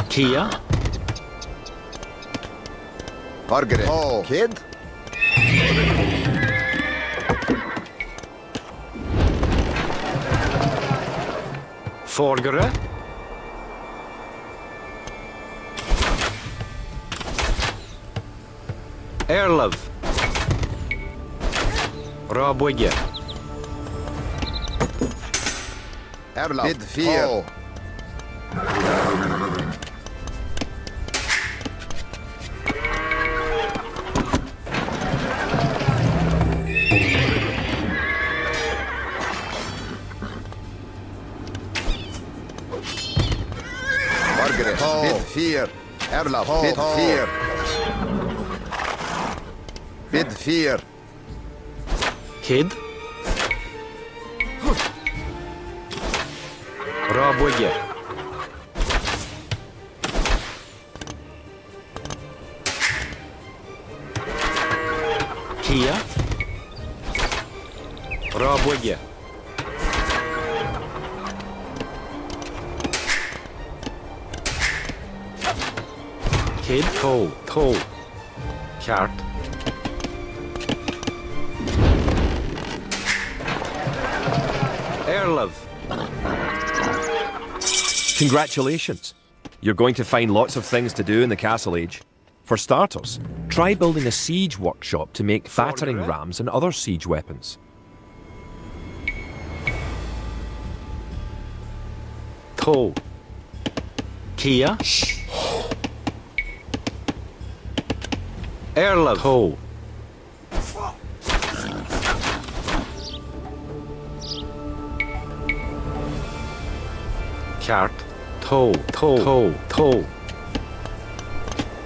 Kia. Vargren. Toe. Kid. Forgere. Erlov. Rabwigge. Erla. Bid 4. Fargere. Bid 4. Erlab. Bid 4. Bid 4. Kid. Rabwege. Kia. Rabwege. Kid. Toe. Kart. Airlove. Congratulations! You're going to find lots of things to do in the Castle Age. For starters, try building a siege workshop to make battering rams and other siege weapons. Toe. Kia. Airlove. Toe. Kart. Toe.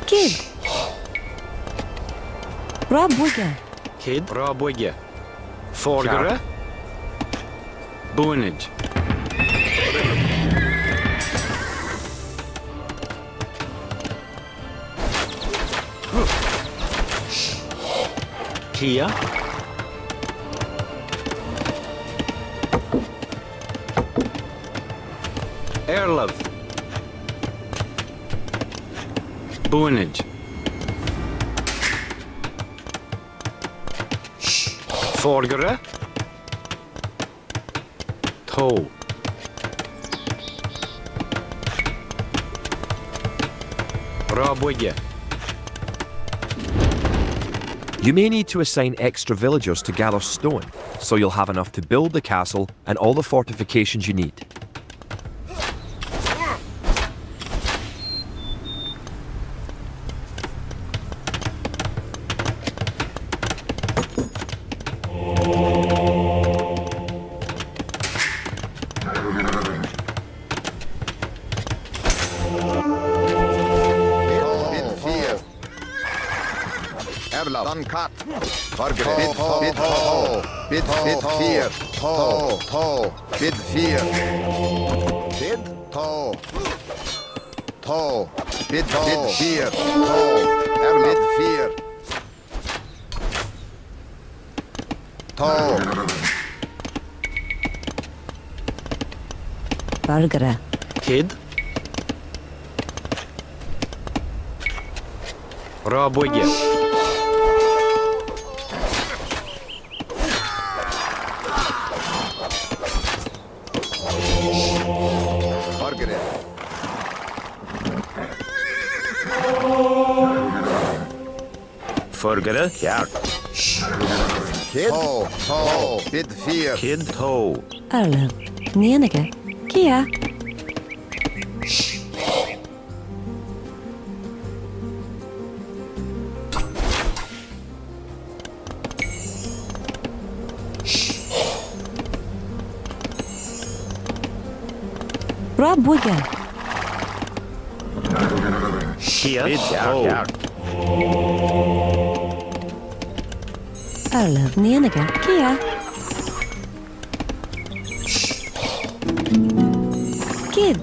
Kid. Rabwege. Kid. Rabwege. Forgere. Boonage. Kia. Airlove. Boonage. Forgere. Toe. Rabwege. You may need to assign extra villagers to gather stone, so you'll have enough to build the castle and all the fortifications you need. Cut. Fargere. Bid 4. Bid 4. Toe. Bid 4. Kid. Toe. Bid 4. Toe. Bid 4. Toe. Fargere. Kid. Rabwege. Forgere. Kart. Kid. Toe. Bid 4. Kid. Toe. Erlov. Nenige. Kia. Rabwege. Kia. Bid. Toe. Erlov. Nenige. Kia. Kid.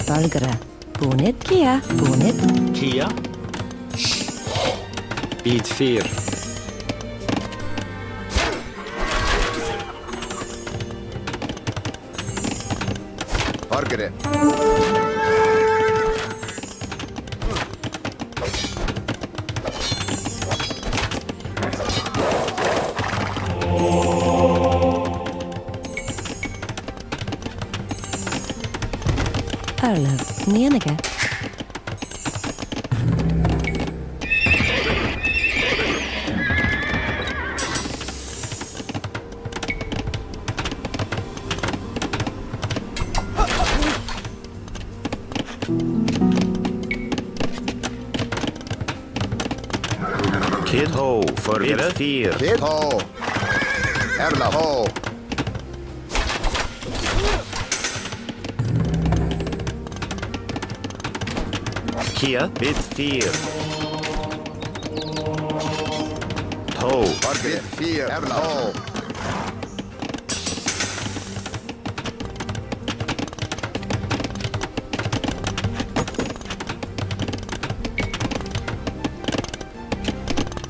Fargere. Boonit. Kia. Boonit. Kia. Bid 4. Fargere. Erlov. Nenige. Kid. Toe. Forgere. 4. Kid. Toe. Erlab. Toe. Kia, bid 4. Toe, Bid 4. Erlaf. Toe.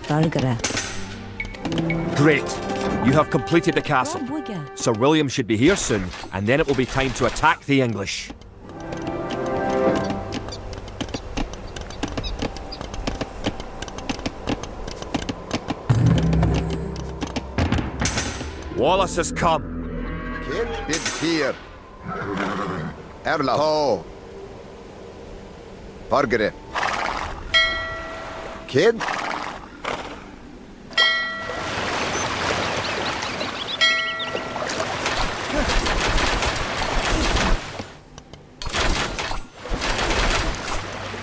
Bargara. Great. You have completed the castle. Rob Wigger. Sir William should be here soon, and then it will be time to attack the English. Wallace has come. Kid. Bid 4. Erlaf. Toe. Bargere. Kid.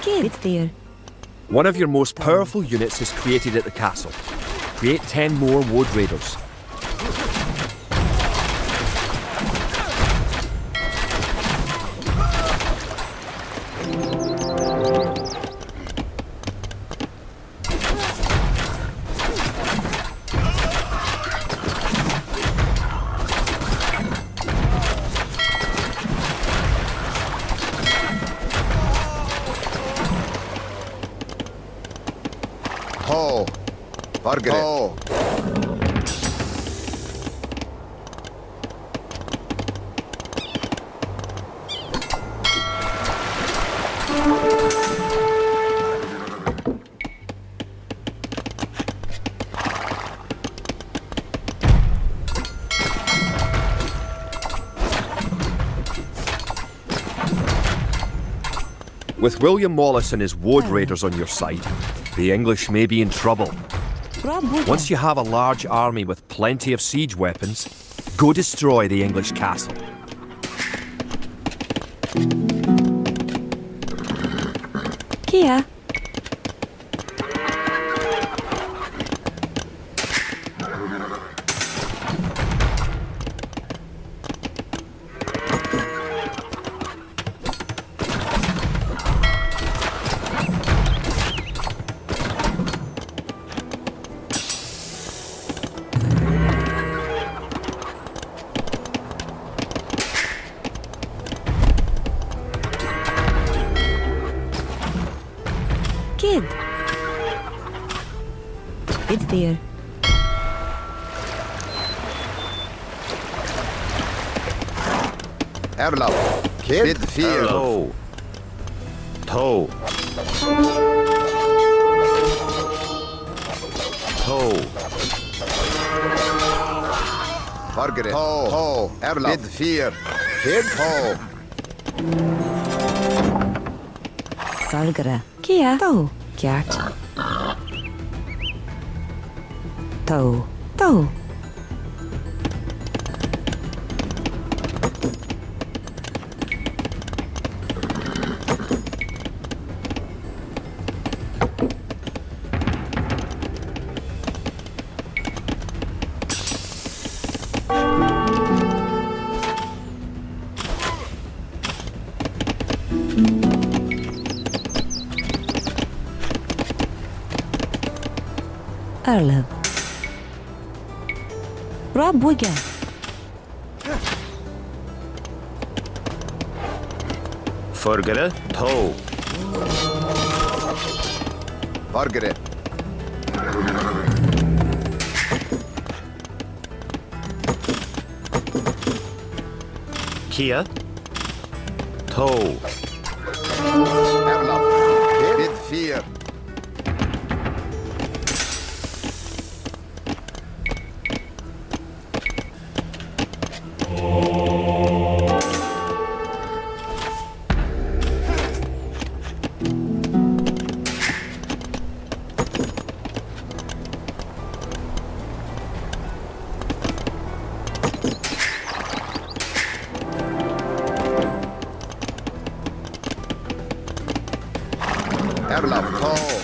Kid. There. One of your most powerful units is created at the castle. Create 10 more Wood Raiders. Toe. Bargere. Toe. With William Wallace and his Wood Raiders on your side, the English may be in trouble. Rob Wigger. Once you have a large army with plenty of siege weapons, go destroy the English castle. Kia. Kid. Bid there. Erlaf. Kid. Bid 4. toe. Toe. Toe, Bargere. Toe. Toe. Erlaf. Bid 4. Kid. Toe. Bargara. Kia. Toe. Kjart. Toe. Toe. Arlev. Rob Wigger. Forgere, toe. Bargere. Kia, toe. Erlaf. Bid 4. Erlaf. Toe.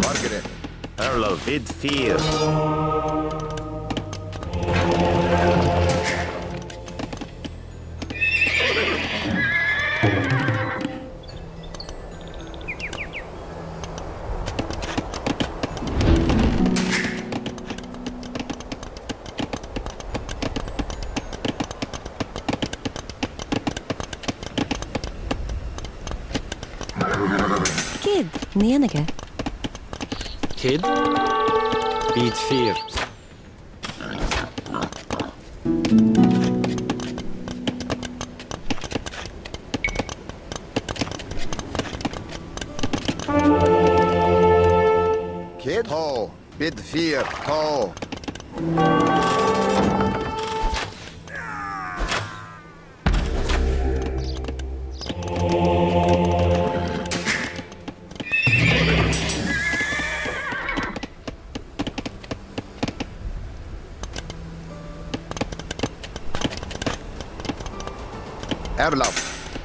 Bargere. Erlo, bid 4. Kid, nenige. Kid. Bid 4. Kid. To. Bid 4. To. Erlab.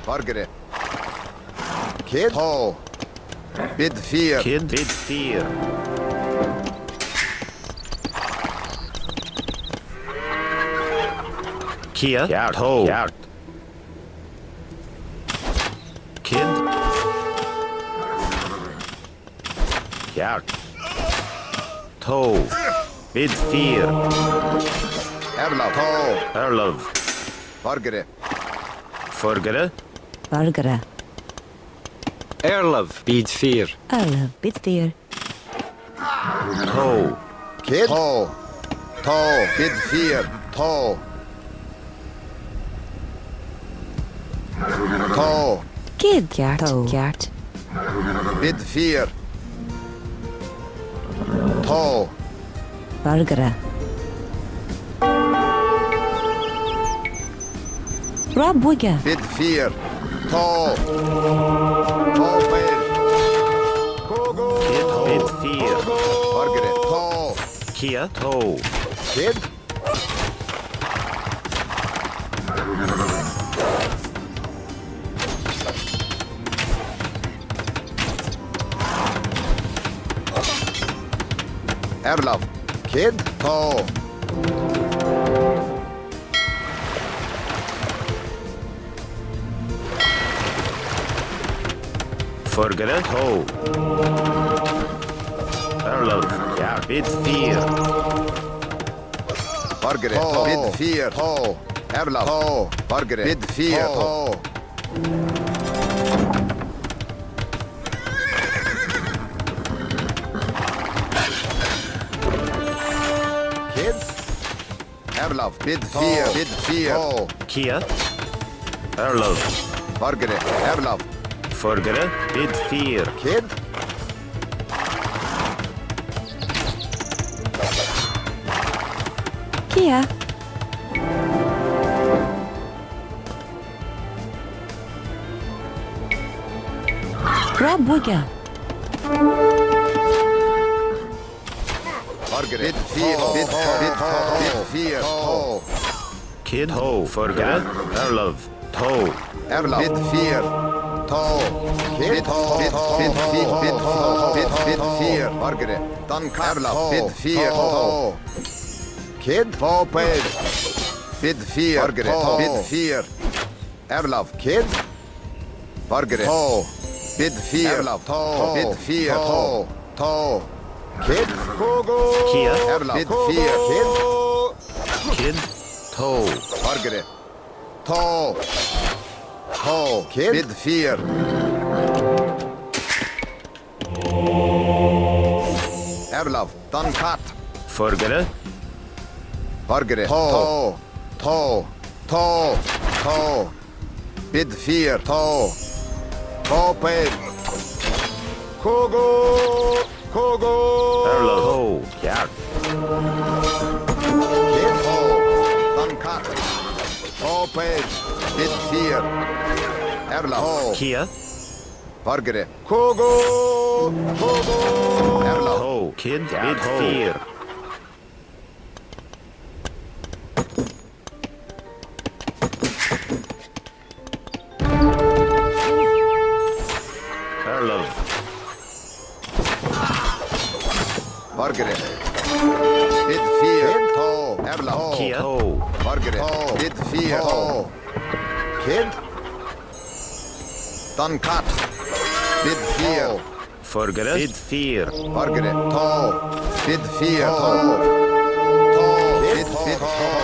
Fargere. Kid. To. Bid 4. Kid. Bid 4. Kia. Hjert. To. Hjert. Kid. Hjert. To. Bid 4. Erlab. To. Erlov. Fargere. Forgere. Vargere. Erlov. Bid 4. Alle, biddeer. To. Kid. To. To. Bid 4. To. To. Kid, Gjert. To. Gjert. Bid 4. To. Vargere. Rob Wigga. Bid 4. To. To. Bid. Kogo. Kid. Bid 4. Fargere. To. Kia. To. Kid. Erlav. Kid. To. Forgere. To. Erlov. Hjert. Bid 4. Fargere. To. Bid 4. To. Erlav. To. Fargere. Bid 4. To. Kid. Erlav. Bid 4. Bid 4. To. Kia. Erlov. Fargere. Erlav. Forgere. Bid 4. Kid. Kia. Rob Wigga. Fargere. Bid 4. Bid 4. Bid 4. To. Kid. To. Forgere. Erlov. To. Erlav. Bid 4. To. Kid. Bid 4. Bid 4. Fargere. Danka. Erlav. Bid 4. To. Kid. To. Bid. Bid 4. Fargere. Bid 4. Erlav. Kid. Fargere. To. Bid 4. Erlav. To. Bid 4. To. To. Kid. Kogo. Kia. Erlav. Bid 4. Kid. Kid. To. Fargere. To. To. Kid. Bid 4. Erlav. Dankat. Forgere. Fargere. To. To. To. To. Bid 4. To. To. Bid. Kogo. Kogo. Erlov. To. Hjert. Kid. To. Dankat. To. Bid. Bid 4. Erlav. To. Kia. Fargere. Kogo. Kogo. Erlav. To. Kid. Bid 4. Erlov. Fargere. Bid 4. To. Erlav. Kia. Margaret. Bid 4. Kid. Duncat. Bid 4. Forgere. Bid 4. Margaret. Bid 4.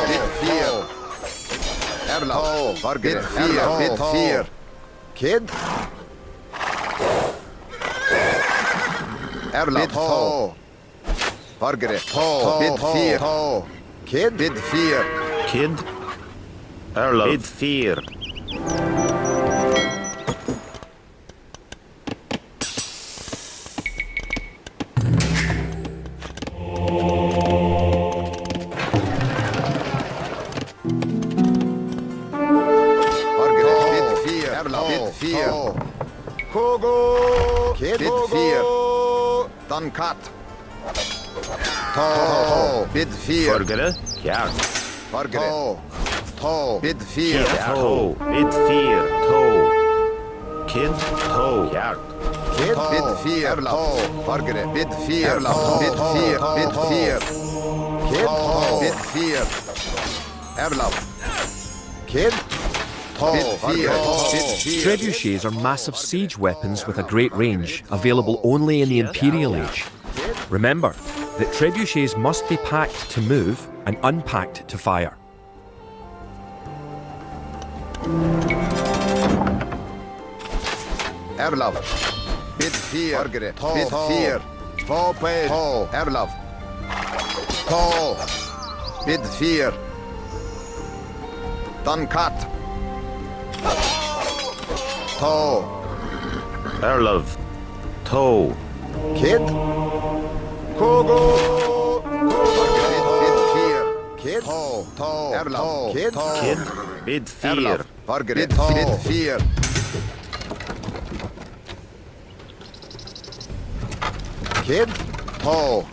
Bid 4. Erlav. Margaret. Bid 4. Kid. Erlav. Margaret. Bid 4. Kid. Bid 4. Kid. Erlov. Bid 4. Margaret. Bid 4. Erlav. Bid 4. Kogo. Kid. Bid 4. Duncat. Bid 4. Forgere. Ja. Margaret. Bid 4. Kia. To. Bid 4. To. Kid. To. Ja. Kid. Bid 4. Erlav. Margaret. Bid 4. Erlav. Bid 4. Bid 4. Kid. Bid 4. Erlav. Kid. Bid 4. Bid 4. Trebuchets are massive siege weapons with a great range, available only in the Imperial Age. Remember that trebuchets must be packed to move and unpacked to fire. Erlav. Bid 4. Margaret. Bid 4. Påped. Erlav. Bid 4. Duncat. Erlov. To. Kid. Kogo. Margaret. Bid 4. Kid. Erlav. Kid. Kid. Bid 4. Erlav. Margaret. Bid 4. Kid.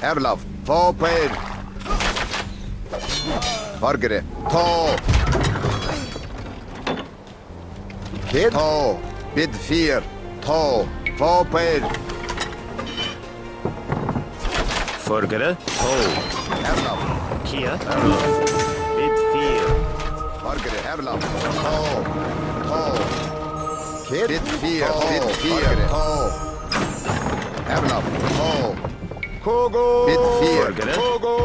Erlav. Påped. Margaret. Kid. Bid 4. Påped. Forgere. To. Erlav. Kia. Erlov. Bid 4. Margaret. Erlav. Kid. Bid 4. Bid 4. Erlav. Kogo. Bid 4. Forgere. Kogo.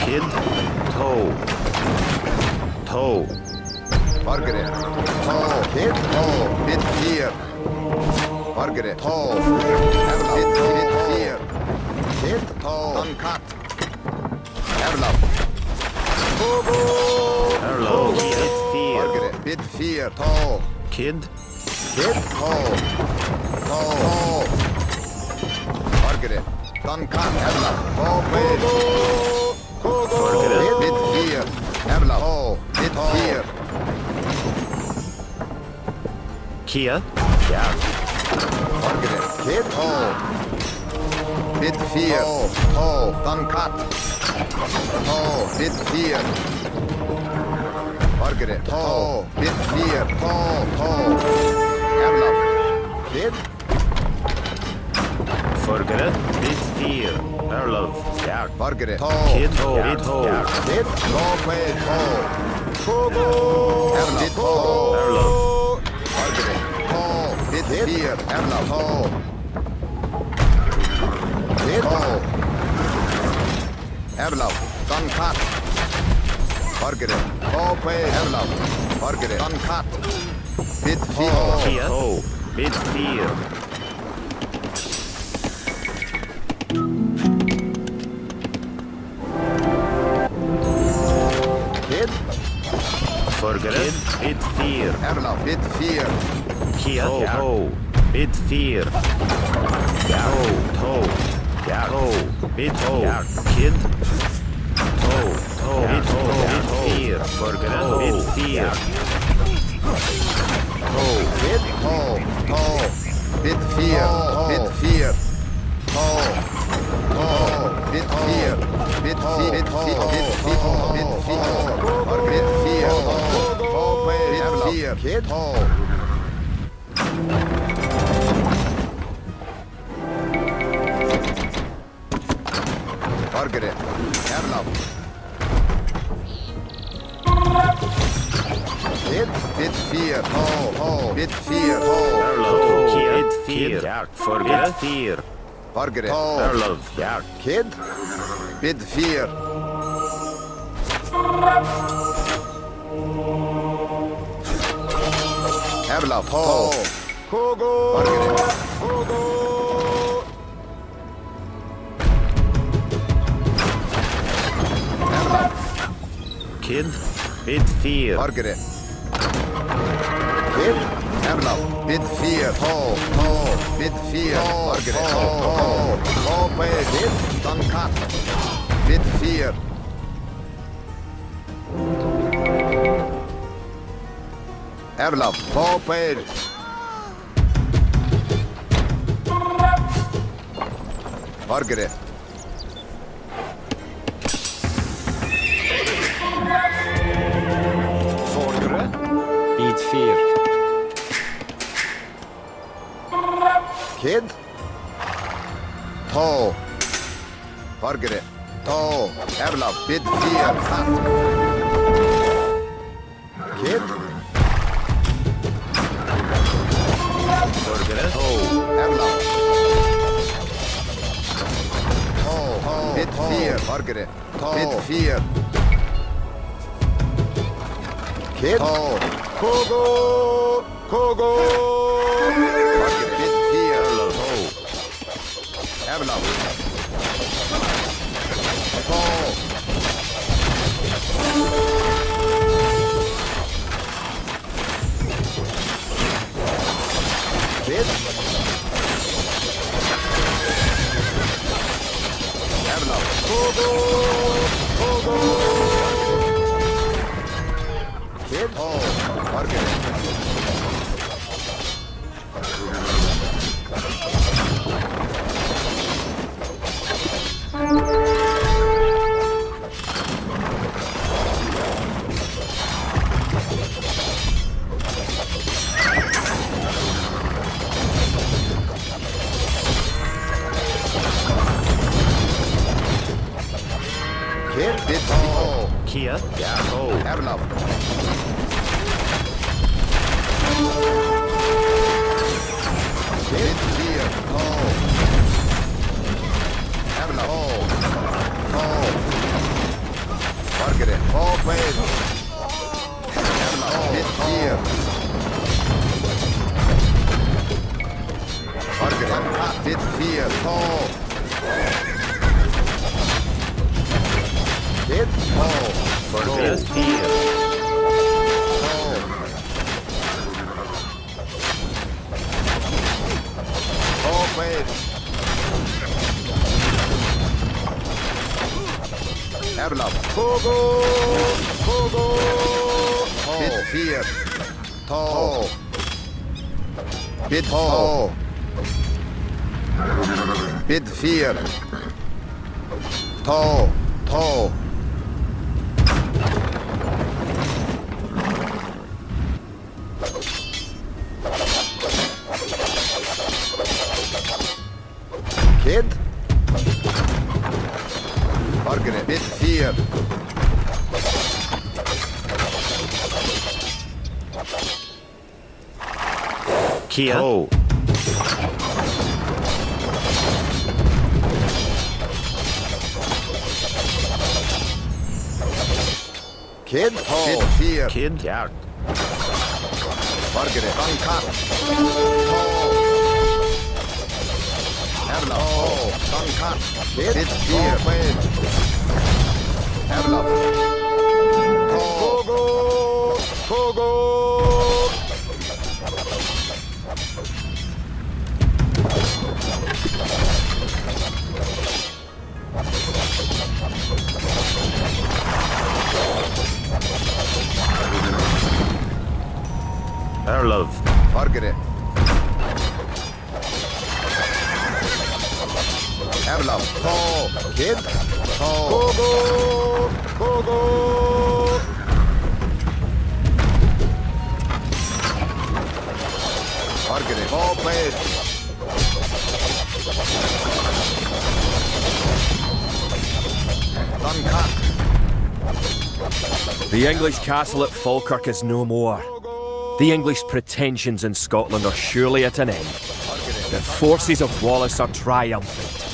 Kid. To. To. Margaret. Kid. Bid 4. Margaret. Erlav. Bid 4. Kid. Duncat. Erlav. Kogo. Erlov. Bid 4. Margaret. Bid 4. Kid. Kid. Margaret. Duncan. Erlav. Forgere. Bid 4. Erlav. Bid 4. Kia. Ja. Margaret. Kid. Bid 4. Duncan. Bid 4. Margaret. Bid 4. Erlav. Kid. Forgere. Bid 4. Erlov. Ja. Margaret. Kid. Bid 4. Kid. Kogo. Erlav. Erlov. Margaret. Bid 4. Erlav. Kid. Erlav. Duncat. Margaret. Erlav. Margaret. Duncat. Bid 4. Kia. To. Bid 4. Kid. Forgere. Bid 4. Erlav. Bid 4. Kia. To. Bid 4. Ja. To. Ja. To. Bid 4. Kid. To. Bid 4. Forgere. Bid 4. Kid. Bid 4. Bid 4. Bid 4. Bid 4. Bid 4. Bid 4. Margaret. 4. Bid 4. Kid. Fear. Ho. Erlov. Kid. Fear. Jack. Forget. Fear. Fargere. Erlov. Jack. Kid. Bid fear. Erlov. Ho. Kogo. Fargere. Kogo. Erlov. Kid. Bid fear. Fargere. Kid. Erlov. Bid fear. Ho. Ho. Bid fear. Fargere. Ho. Ho. Ho. Bid. Dankat. Bid fear. Erlov. Ho. Bid. Fargere. Vordere. Bid fear. Kid. Ho. Fargere. Ho. Erlov. Bid fear. Kat. Kid. Forget. Ho. Erlov. Ho. Ho. Bid fear. Fargere. Bid fear. Kid. Ho. Kogo. Kogo. Fargere. Bid fear. Erlov. Ho. Erlov. Ho. Kid. Erlov. Kogo. Kogo. Kid. Ho. Fargere. Kid. Bid ho. Kia. Jack. Ho. Erlov. Bid fear. Ho. Erlov. Ho. Ho. Fargere. Ho. Bid. Erlov. Bid fear. Fargere. Bid fear. Ho. Kid. Ho. Forget. Fear. Wait. Erlov. Kogo. Kogo. Bid fear. To. Bid ho. Bid fear. To. To. Kid. Fargere. Bid fear. Kia. Ho. Kid. Ho. Bid fear. Kid. Jack. Fargere. Dankat. Ho. Erlov. Ho. Dankat. Bid fear. Wait. Erlov. Kogo. Kogo. Erlov. Fargere. Erlov. Ho. Kid. Ho. Kogo. Kogo. Fargere. Ho. Wait. Dankat. The English castle at Falkirk is no more. The English pretensions in Scotland are surely at an end. The forces of Wallace are triumphant.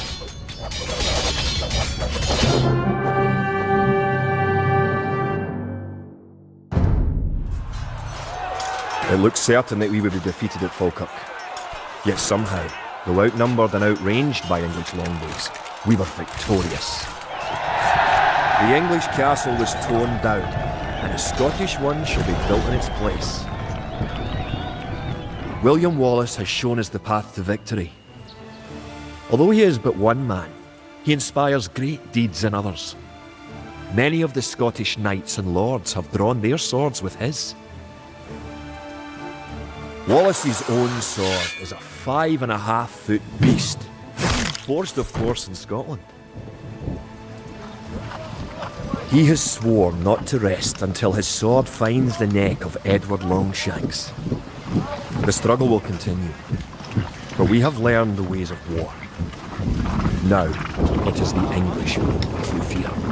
It looked certain that we would be defeated at Falkirk. Yet somehow, though outnumbered and outranged by English longbows, we were victorious. The English castle was torn down, and a Scottish one shall be built in its place. William Wallace has shown us the path to victory. Although he is but one man, he inspires great deeds in others. Many of the Scottish knights and lords have drawn their swords with his. Wallace's own sword is a 5.5-foot beast, forged of course in Scotland. He has sworn not to rest until his sword finds the neck of Edward Longshanks. The struggle will continue, but we have learned the ways of war. Now, it is the English who fear.